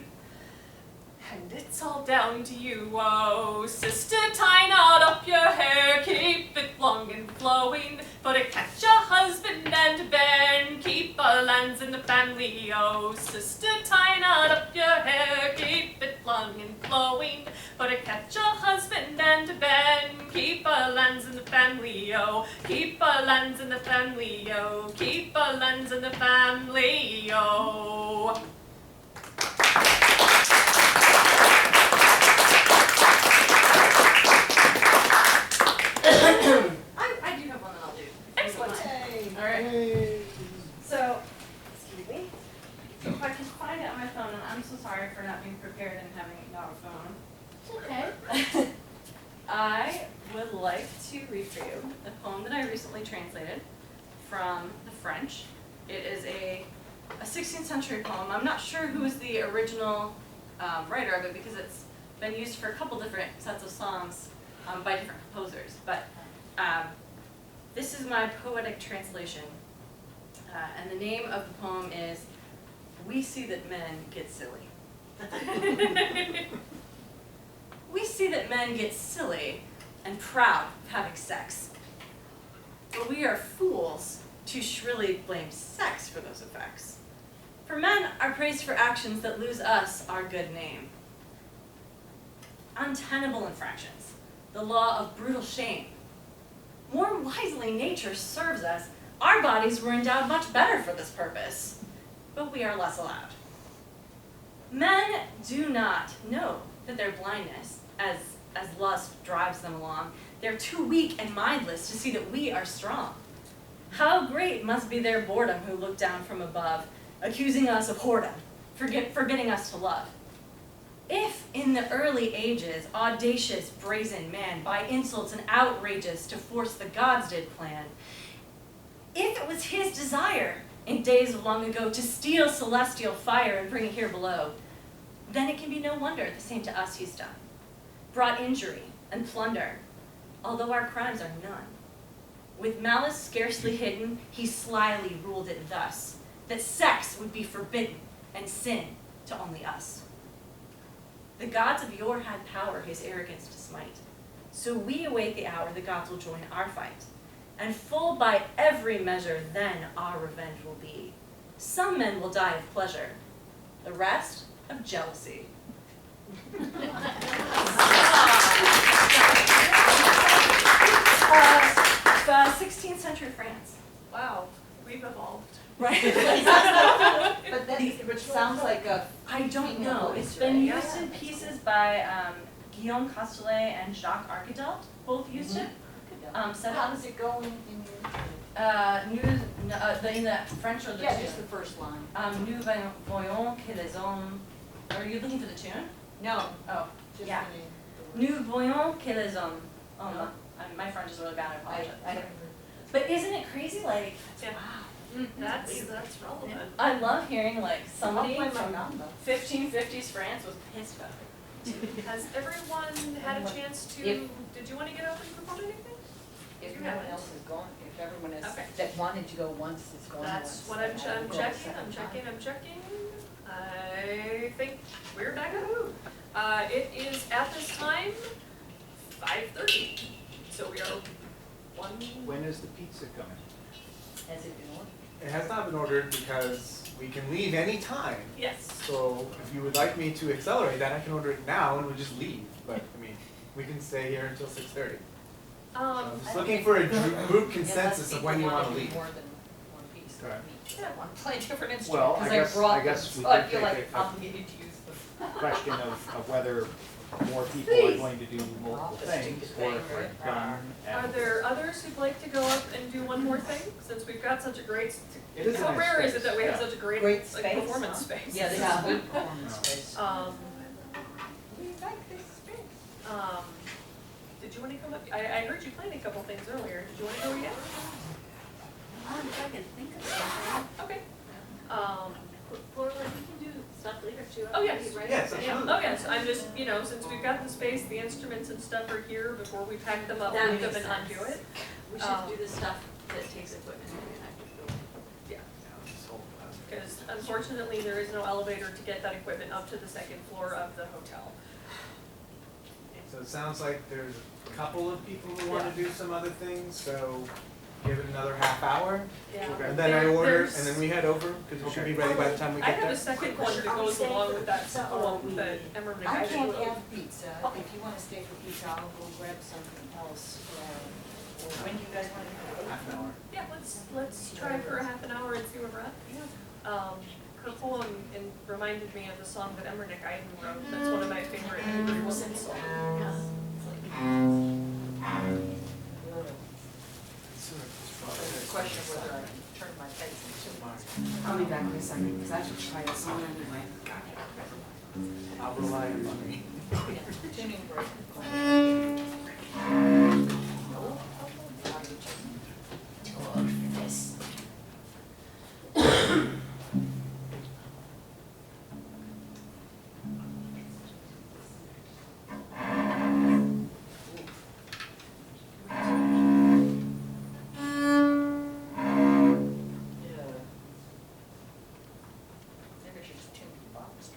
and it's all down to you, oh. Sister, tie not up your hair, keep it long and flowing, for to catch a husband and a man, keep our lands in the family, oh. Sister, tie not up your hair, keep it long and flowing, for to catch a husband and a man, keep our lands in the family, oh. Keep our lands in the family, oh. Keep our lands in the family, oh. I do have one that I'll do. Excellent. All right. So, excuse me. So if I can find it on my phone, and I'm so sorry for not being prepared and having not a phone. Okay. I would like to read for you the poem that I recently translated from the French. It is a 16th century poem. I'm not sure who is the original writer of it because it's been used for a couple different sets of songs by different composers. But this is my poetic translation. And the name of the poem is We See That Men Get Silly. We see that men get silly and proud of having sex, but we are fools to shrilly blame sex for those effects. For men are praised for actions that lose us our good name. Untenable infractions, the law of brutal shame. More wisely nature serves us. Our bodies were endowed much better for this purpose, but we are less allowed. Men do not know that their blindness, as lust drives them along, they're too weak and mindless to see that we are strong. How great must be their boredom who look down from above, accusing us of whoredom, forbidding us to love. If in the early ages, audacious, brazen man, by insults and outrages to force the gods did plan, if it was his desire in days of long ago to steal celestial fire and bring it here below, then it can be no wonder the same to us he's done. Brought injury and plunder, although our crimes are none. With malice scarcely hidden, he slyly ruled it thus, that sex would be forbidden and sin to only us. The gods of yore had power his arrogance to smite, so we await the hour the gods will join our fight, and full by every measure then our revenge will be. Some men will die of pleasure, the rest of jealousy. 16th century France. Wow, we've evolved. Right. But that, which sounds like a. I don't know. It's been used in pieces by Guillaume Castellet and Jacques Arcadelt. Both used it. Set How up. does it go in your? In the French or the Yeah, tune? just the first line. Nous voyons que les hommes. Are you looking for the tune? No. Oh, Just yeah. the name. Nous voyons que les hommes. Oh, No. my French is really bad. I apologize. I don't. But isn't it crazy? Like, Yeah. wow. That's relevant. I love hearing like somebody I'll play my from gamba. 1550s France was pissed about it. Has everyone had a chance to, If- did you want to get up and promote anything? If You no one haven't. else is gone, if everyone is, Okay. that wanted to go once is gone once. That's what I'm checking. I think we're back at who. It is at this time 5:30. So we are one. When is the pizza coming? Has it been ordered? It has not been ordered because we can leave any time. Yes. So if you would like me to accelerate that, I can order it now and we'll just leave. But I mean, we can stay here until 6:30. I'm just looking for a group consensus of when you want to leave. More than one piece of Right. meat. I want to play different Well, instruments, I because I brought them, guess we so I could feel take like a- obligated to use them. Question of whether more people are going to do multiple things, or if we're done. Are there others who'd like to go up and do one more thing? Since we've got such a great, It is a how nice rare is space, it that we have yeah. such a great Great like, space, performance huh? space? Yeah, this is a good performance space. We like this space. Did you want to come up? I heard you playing a couple things earlier. Did you want to go again? If I can think of something. Okay. Laura, you can do stuff later too. Oh, yes. Right? Yes, Yeah, absolutely. oh yes, I'm just, since we've got the space, the instruments and stuff are here, before we pack them up, That move them makes and undo sense. it. We should do the stuff that takes equipment. Maybe I could go. Because unfortunately, there is no elevator to get that equipment up to the second floor of the hotel. So it sounds like there's a couple of people who want to do some other things, so give it another half hour. Yeah. And then I order, There's- and then we head over, because it should be ready by the time we I get have there. a second one that goes along with that poem that Emma I McIver can't wrote. have pizza. If you want to stay for pizza, I'll go grab something else. Or when do you guys want to do it? Half an hour. Yeah, let's try for a half an hour and see where we're at. Her poem reminded me of the song that Emmerich Eiden wrote. That's one of my favorite angry woman songs. The question of whether I can turn my face into. I'll be back in a second, because I have to try this on anyway. I'll rely on me. Tuning break. Maybe I should just tune the box.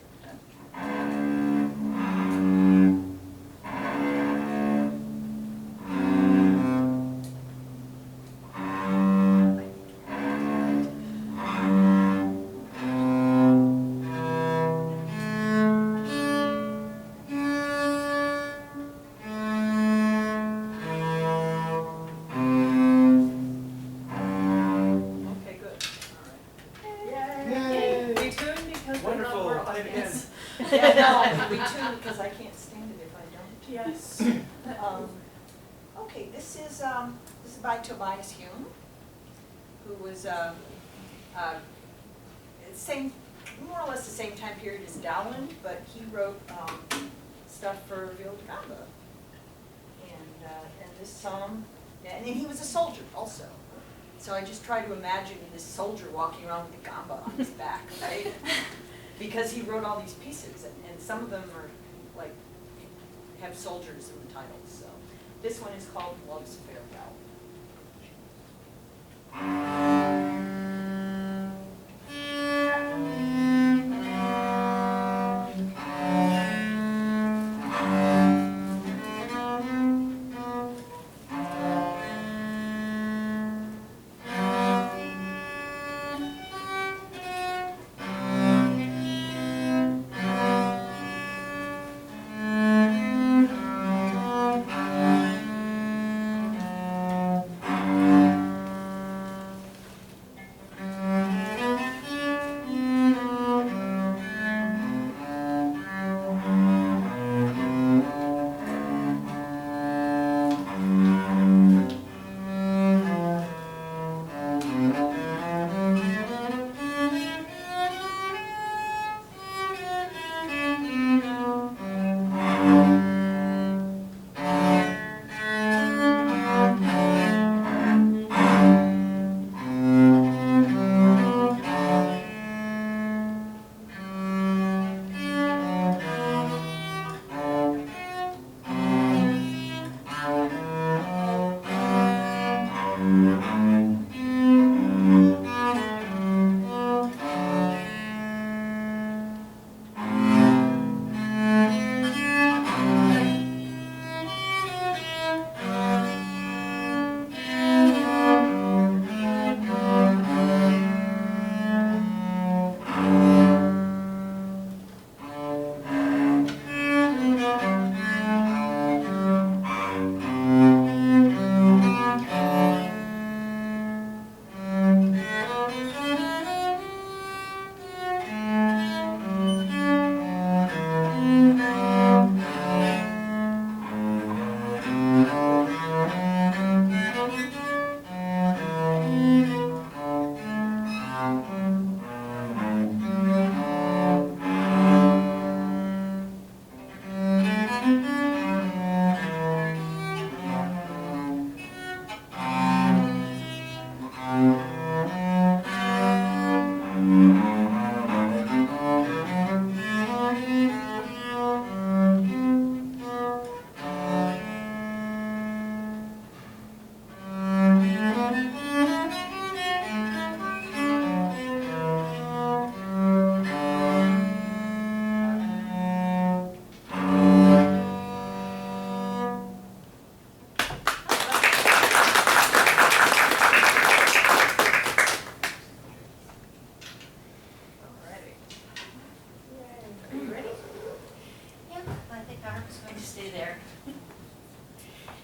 Okay, good. Yay! We tune because we're not Wonderful, more play it again. audience. Yeah, no, we tune because I can't stand it if I don't. Yes. Okay, this is by Tobias Hume, who was same, more or less the same time period as Dowland, but he wrote stuff for Ville de Gamba. And this song, and then he was a soldier also. So I just try to imagine this soldier walking around with a gamba on his back, right? Because he wrote all these pieces, and some of them are like, have soldiers in the titles, so. This one is called Love's Farewell.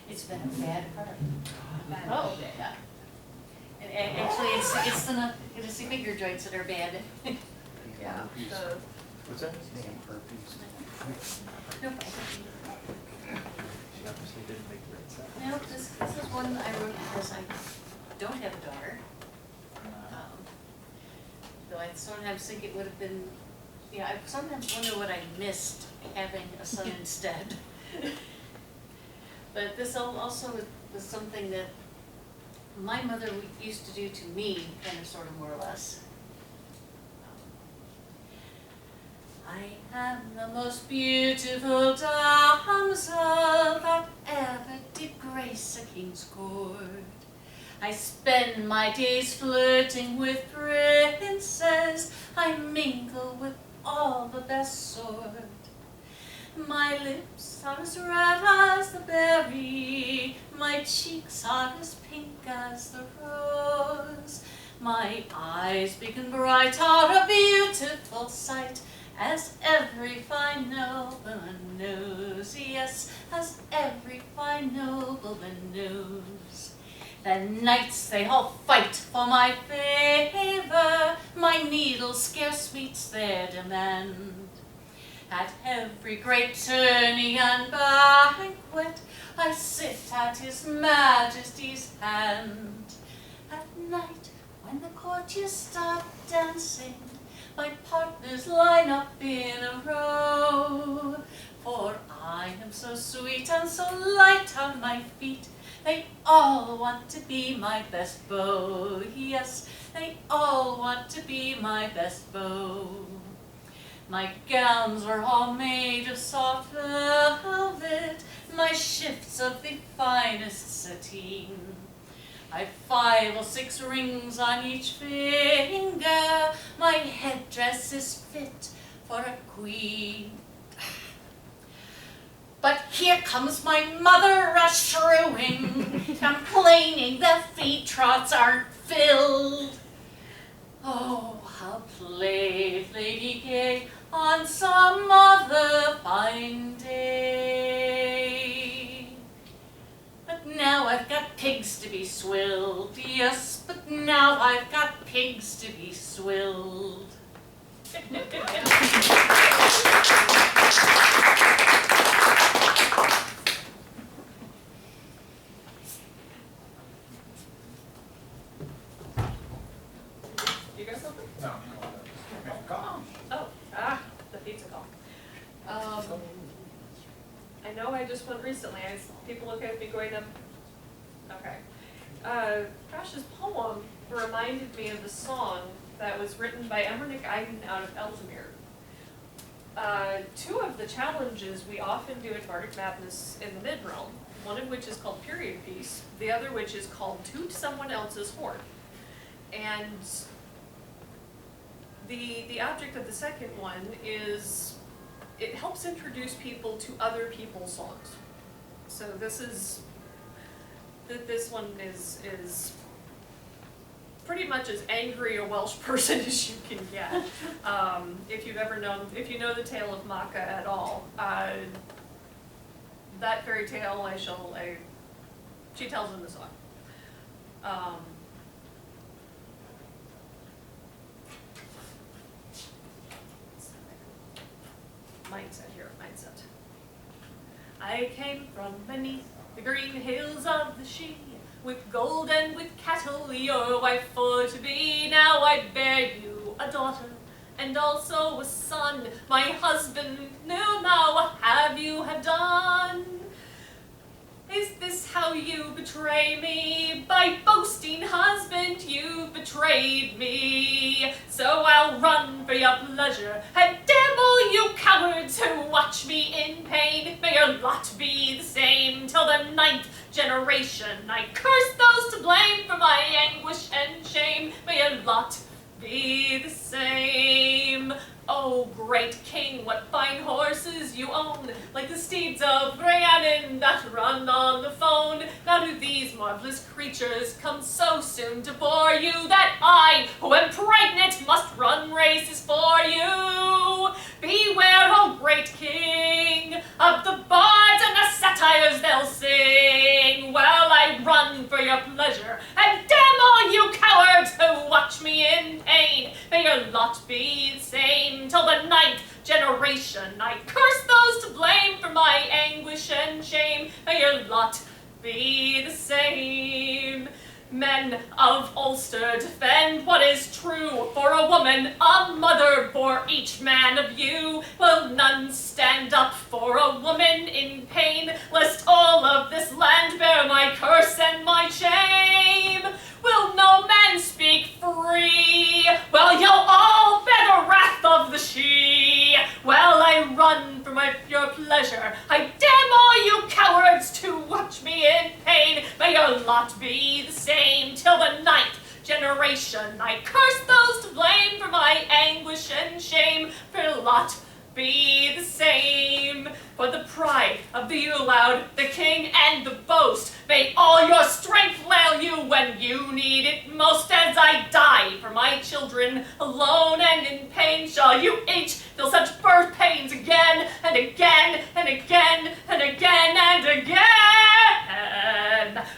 It's been a bad part. Oh, yeah. And actually, it's the finger joints that are bad. Yeah. What's that? Nope. She obviously didn't make the right sound. Nope, this is one I wrote because I don't have a daughter. Though I sometimes think it would have been, yeah, I sometimes wonder what I missed having a son instead. But this also was something that my mother used to do to me, kind of sort of more or less. I am the most beautiful damsel that ever did grace a king's court. I spend my days flirting with princes, I mingle with all the best sort. My lips are as red as the berry, my cheeks are as pink as the rose. My eyes big and bright are a beautiful sight, as every fine nobleman knows, yes, as every fine nobleman knows. The knights they all fight for my favor, my needle scarce meets their demand. At every great tourney and banquet, I sit at his majesty's hand. At night, when the courtiers start dancing, my partners line up in a row. For I am so sweet and so light on my feet, they all want to be my best beau. Yes, they all want to be my best beau. My gowns are all made of soft velvet, my shifts of the finest sateen. I've 5 or 6 rings on each finger. My headdress is fit for a queen. But here comes my mother a-shrewiing, complaining the feed troughs aren't filled. Oh, I'll play Lady Gay on some other fine day. But now I've got pigs to be swilled, yes, but now I've got pigs to be swilled. You got something? No. The pizza call. I know I just went recently. People look at me going up. Okay. Crash's poem reminded me of a song that was written by Emmerich Eiden out of Ellesmere. 2 of the challenges we often do at Bardic Madness in the Mid-Realm, one of which is called Period Piece, the other which is called Toot Someone Else's Horn. And the object of the second one is it helps introduce people to other people's songs. So this one is pretty much as angry a Welsh person as you can get. If you know the tale of Macha at all, that fairy tale she tells in the song. Mindset. I came from beneath the green hills of the Shire, with gold and with cattle, your wife for to be. Now I bear you a daughter, and also a son. My husband, now what have you have done? Is this how you betray me? By boasting husband, you've betrayed me. So I'll run for your pleasure, and damn all you cowards who watch me in pain. May your lot be the same till the 9th generation. I curse those to blame for my anguish and shame. May your lot be the same. Oh, great king, what fine horses you own, like the steeds of Rhiannon that run on the phone. Now do these marvelous creatures come so soon to bore you, that I, who am pregnant, must run races for you? Beware, oh great king, of the bards and the satires they'll sing, while I run for your pleasure, and damn all you cowards who watch me in pain. May your lot be the same till the 9th generation. I curse those to blame for my anguish and shame. May your lot be the same. Men of Ulster, defend what is true. For a woman, a mother bore each man of you. Will none stand up for a woman in pain, lest all of this land bear my curse and my shame? Will no man speak free? Well, you'll all bear the wrath of the she. Well, I run for your pleasure. I damn all you cowards to watch me in pain. May your lot be the same till the 9th generation. I curse those to blame for my anguish and shame. For your lot be the same. For the pride of the Uloud, the king and the boast, may all your strength fail you when you need it most. As I die for my children, alone and in pain, shall you each feel such birth pains again and again and again and again and again.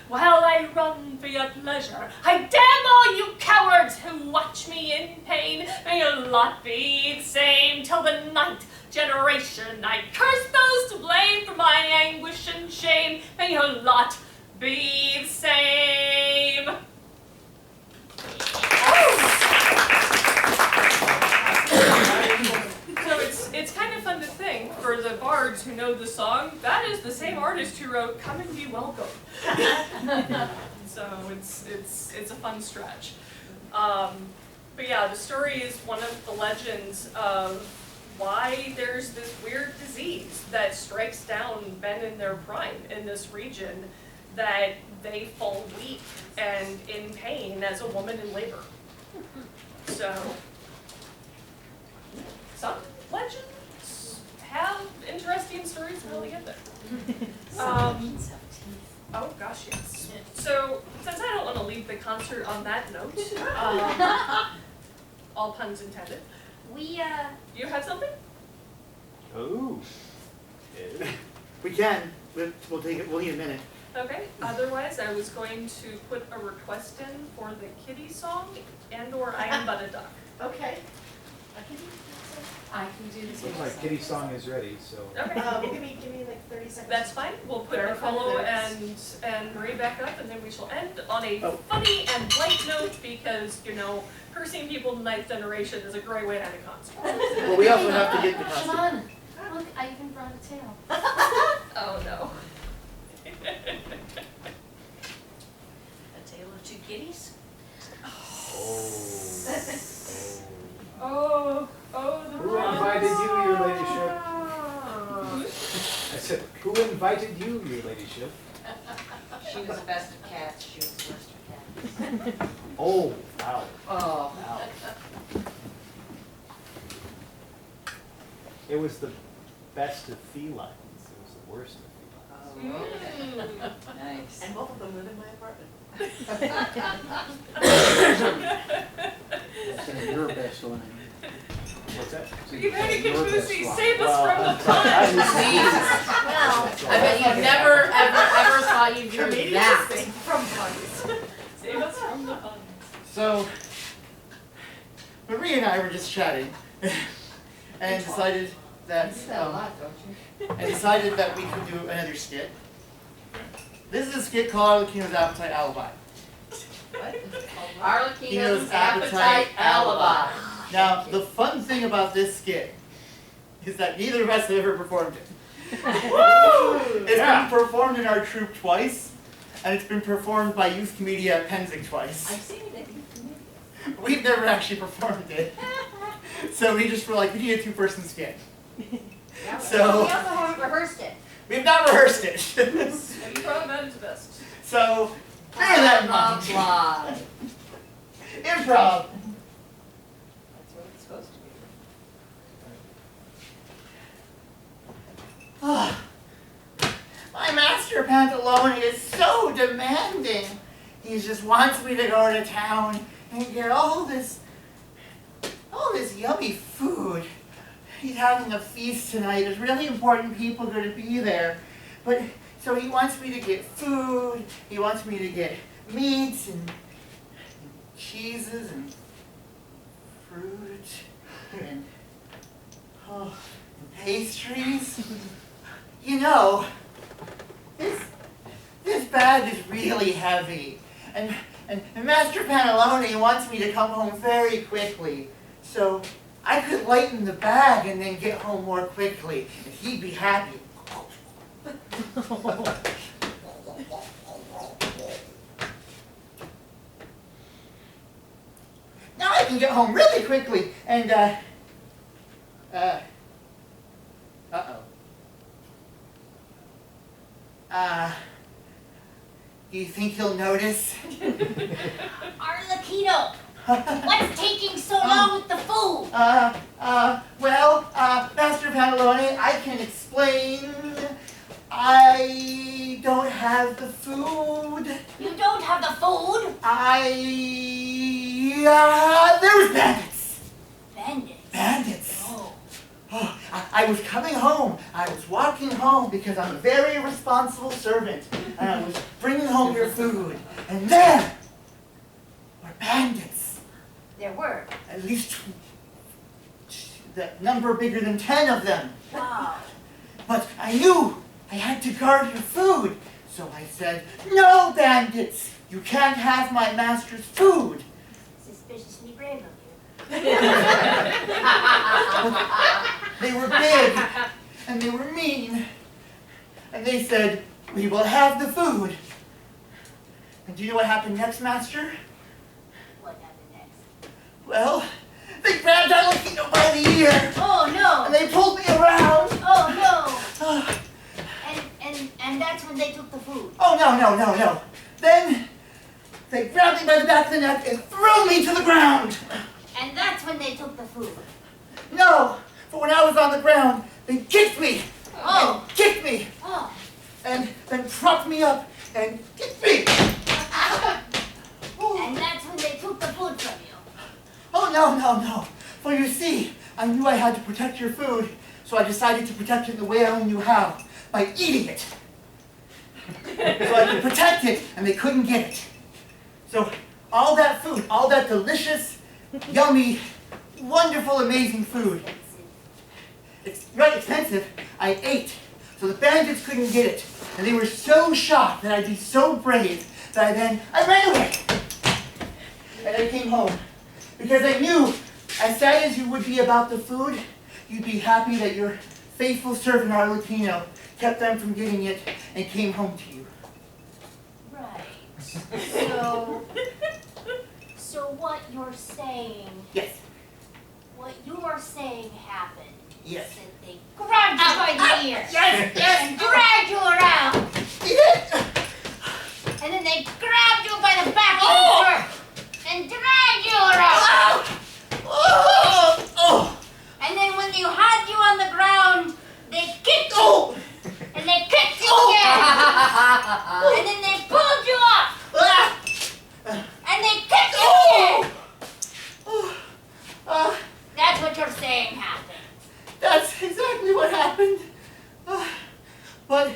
While I run for your pleasure, I damn all you cowards who watch me in pain. May your lot be the same till the 9th generation. I curse those to blame for my anguish and shame. May your lot be the same. So it's kind of fun to think, for the bards who know the song, that is the same artist who wrote "Come and Be Welcome." So it's a fun stretch. But yeah, the story is one of the legends of why there's this weird disease that strikes down men in their prime in this region, that they fall weak and in pain as a woman in labor. So, some legends have interesting stories of how they get there. Oh gosh, yes. So, since I don't want to leave the concert on that note, all puns intended. You have something? Oh. We can. We'll take it. We'll need a minute. Okay, otherwise I was going to put a request in for the kitty song and/or I Am But a Duck. Okay. I can do this. Seems like Kitty's song is ready, so. Okay, Give me like 30 seconds. that's fine. We'll put Nicolo and Marie back up, and then we shall end on a funny and light note because, you know, cursing people in the 9th generation is a great way to end a concert. Well, we also have to get the costume. Siobhan, look, I even brought a tail. Oh no. A tale of two kitties? Oh, the Who invited you, your ladyship? I said, who invited you, your ladyship? She was the best of cats, she was the worst of cats. Oh, wow. Oh. Wow. It was the best of felines. It was the worst of felines. Nice. And both of them live in my apartment. Your best one. What's that? You very Your confused best me. one. Save us from the Well, puns. Well, I bet you never, ever thought you'd do that. From puns. Save us from the puns. So, Marie and I were just chatting, and decided that You say a lot, don't you? we could do another skit. This is a skit called Arlecchino's Appetite Alibi. Arlecchino's Appetite Alibi. Now, the fun thing about this skit is that neither of us have ever performed it. It's been performed in our troupe twice, and it's been performed by youth comedian at Penzig twice. I've seen it. We've never actually performed it. So we just were like, we need a 2-person skit. So We also haven't rehearsed it. we've not rehearsed it. Improv at its best. So bear that in mind. Blah. Improv. That's what it's supposed to be. My master Pantalone is so demanding. He just wants me to go to town and get all this yummy food. He's having a feast tonight. There's really important people going to be there. But so he wants me to get food. He wants me to get meats and cheeses and fruit and pastries. You know, this bag is really heavy, and Master Pantalone wants me to come home very quickly, so I could lighten the bag and then get home more quickly, and he'd be happy. Now I can get home really quickly, and do you think he'll notice? Arlecchino, what's taking so long with the food? Master Pantalone, I can explain. I don't have the food. You don't have the food? There was bandits. Bandits. Bandits. Oh. Oh, I was coming home. I was walking home because I'm a very responsible servant. And I was bringing home your food. And there were bandits. There were. At least that number bigger than 10 of them. Wow. But I knew I had to guard your food. So I said, no, bandits. You can't have my master's food. Suspiciously brave of you. They were big, and they were mean. And they said, we will have the food. And do you know what happened next, Master? What happened next? Well, they grabbed Arlecchino by the ear. Oh no! And that's when they took the food. Oh, no. Then they grabbed me by the back of the neck and threw me to the ground. And that's when they took the food. No, but when I was on the ground, they kicked me. Oh. And kicked me. Oh. And then propped me up and kicked me. And that's when they took the food from you. Oh, no. For you see, I knew I had to protect your food, so I decided to protect it the way I only knew how, by eating it. So I could protect it, and they couldn't get it. So all that food, all that delicious, yummy, wonderful, amazing food, it's right expensive, I ate. So the bandits couldn't get it, and they were so shocked that I'd be so brave that I ran away. And I came home, because I knew, as sad as you would be about the food, you'd be happy that your faithful servant Arlecchino kept them from getting it and came home to you. Right. So what you're saying, Yes. what you're saying happened. Yes. Is that they grabbed you by the ear. Yes. And dragged you around. Yes. And then they grabbed you by the back of the shirt. And dragged you around. Oh. And then when you had you on the ground, they kicked you. Oh. And they kicked you again. And then they pulled you up. And they kicked you again. That's what you're saying happened. That's exactly what happened. But,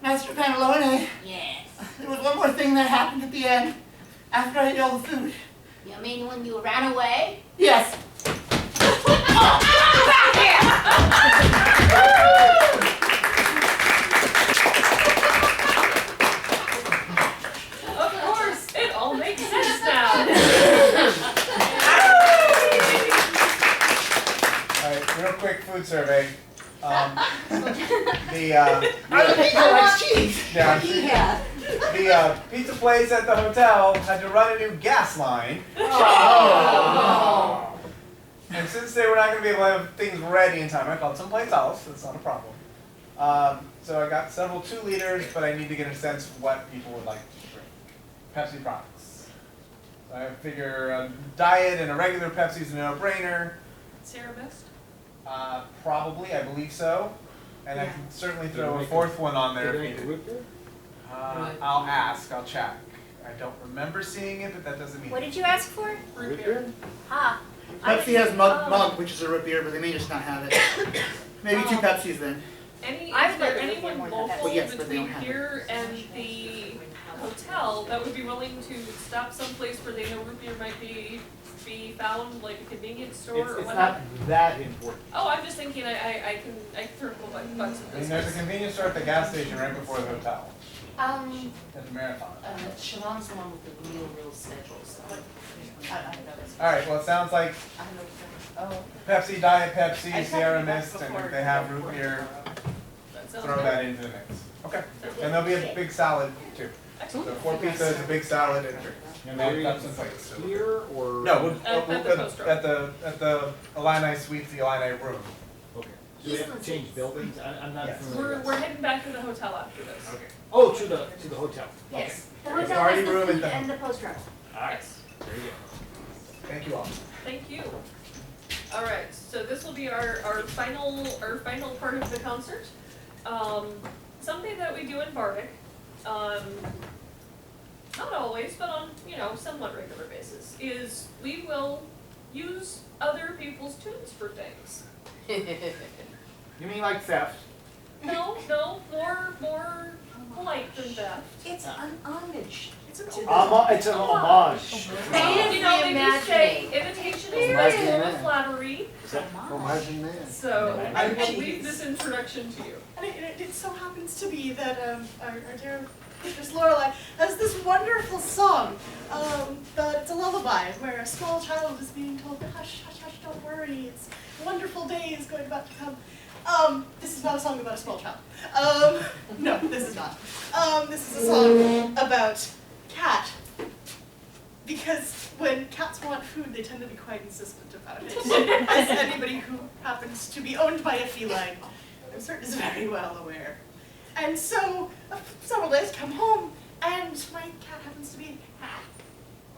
Master Pantalone, Yes. there was one more thing that happened at the end, after I ate all the food. You mean when you ran away? Yes. Back here! Of course, it all makes sense now. Alright, real quick food survey. Arlecchino likes cheese. Yeah. The pizza place at the hotel had to run a new gas line. Oh. And since they were not going to be able to have things ready in time, I called someplace else. That's not a problem. So I got several 2 liters, but I need to get a sense of what people would like to drink. Pepsi products. So I figure a diet and a regular Pepsi is a no-brainer. Sarah Mist? Probably, I believe so. And I can certainly throw a 4th one on there if needed. I'll ask, I'll check. I don't remember seeing it, but that doesn't mean What did you ask for? Root beer? Ah. Pepsi has mug, which is a root beer, but they may just not have it. Maybe 2 Pepsis then. Is there anyone local Well, yes, but they between don't have here and the hotel that would be willing to stop someplace where they know root beer might be found, like a convenience store or It's whatnot? not that important. Oh, I'm just thinking I can throw a couple bucks at I mean, this. there's a convenience store at the gas station right before the hotel, at the Marathon. Shalon's the one with the real schedules. Alright, well, it sounds like Pepsi, Diet Pepsi, Sierra Mist, and if they have root beer, That sounds throw good. that into the mix. Okay, and there'll be a big salad too. So 4 pizzas, a big salad, and a drink. And All maybe cups and plates. So. here or? No, At the Coast Road. at the Illini Suites, the Illini room. Okay. Do they have to change buildings? I'm not Yes. familiar. We're heading back to the hotel after this. Okay. Oh, to the hotel. Yes. The There's hotel already has the room at suite the- and the post room. Alright, Yes. very good. Thank you all. Thank you. All right, so this will be our final part of the concert. Something that we do in Bardic, not always, but on somewhat regular basis, is we will use other people's tunes for things. You mean like theft? No, more polite than that. It's an homage. It's a It's an homage. You know, they do say imitation is the form of flattery. Is that homaging man? So I will leave this introduction to you. And it so happens to be that our dear Mistress Lorelei has this wonderful song. It's a lullaby where a small child is being told, hush, hush, hush, don't worry, it's a wonderful day is about to come. This is not a song about a small child. No, this is not. This is a song about cat. Because when cats want food, they tend to be quite insistent about it. As anybody who happens to be owned by a feline, I'm certain is very well aware. And so, several days come home, and my cat happens to be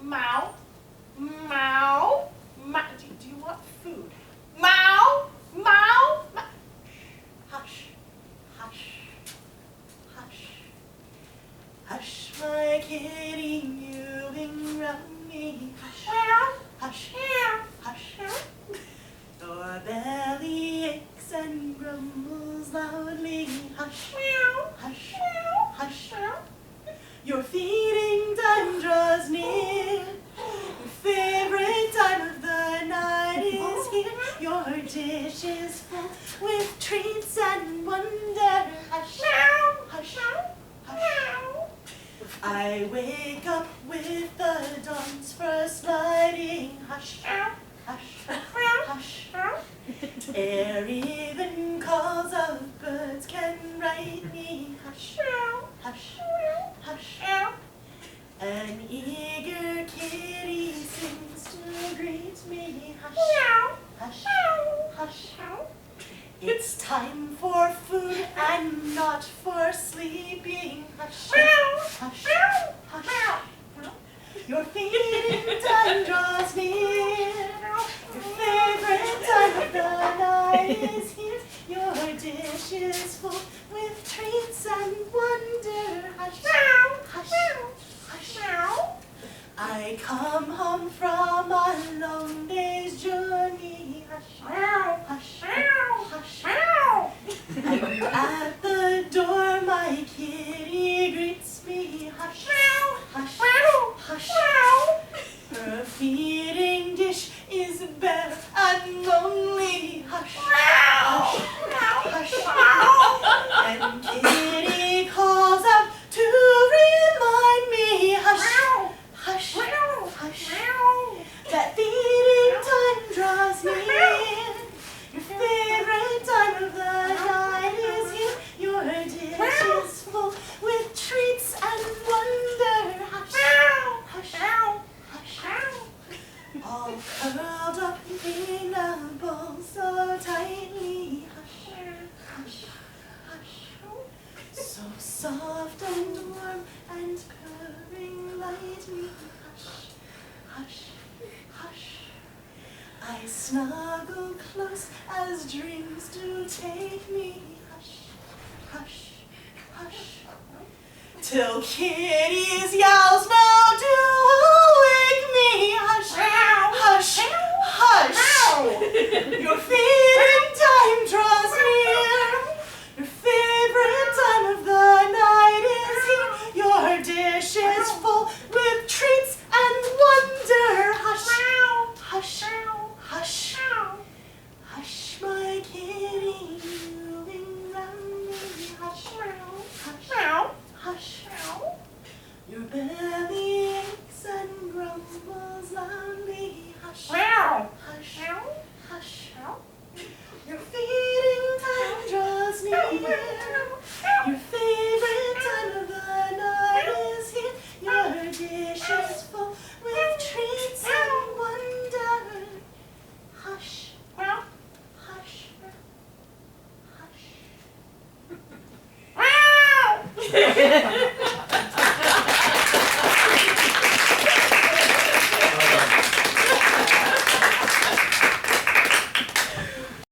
meow, meow, meow. Do you want food? Meow, meow, meow. Hush, hush, hush, hush, my kitty mewing round me. Hush, hush, hush. Your belly aches and grumbles loudly. Hush, hush, hush. Your feeding time draws near. Your favorite time of the night is here. Your dish is full with treats and wonder. Hush, hush, hush. I wake up with the dawn's first lighting. Hush, hush, hush. Ere even calls of birds can write me. Hush, hush, hush. An eager kitty sings to greet me. Hush, hush, hush. It's time for food and not for sleeping. Hush, hush, hush. Your feeding time draws near. Your favorite time of the night is here. Your dish is full with treats and wonder. Hush, hush, hush. I come home from a long day's journey. Hush, hush, hush. And at the door my kitty greets me. Hush, hush, hush. Her feeding dish is bare and lonely. Hush, hush, hush. And kitty calls out to remind me. Hush, hush, hush. That feeding time draws near. Your favorite time of the night is here. Your dish is full with treats and wonder. Hush, hush, hush. All curled up in a ball so tightly. Hush, hush, hush. So soft and warm and purring lightly. Hush, hush, hush. I snuggle close as dreams do take me. Hush, hush, hush. Till kitty's yowls now do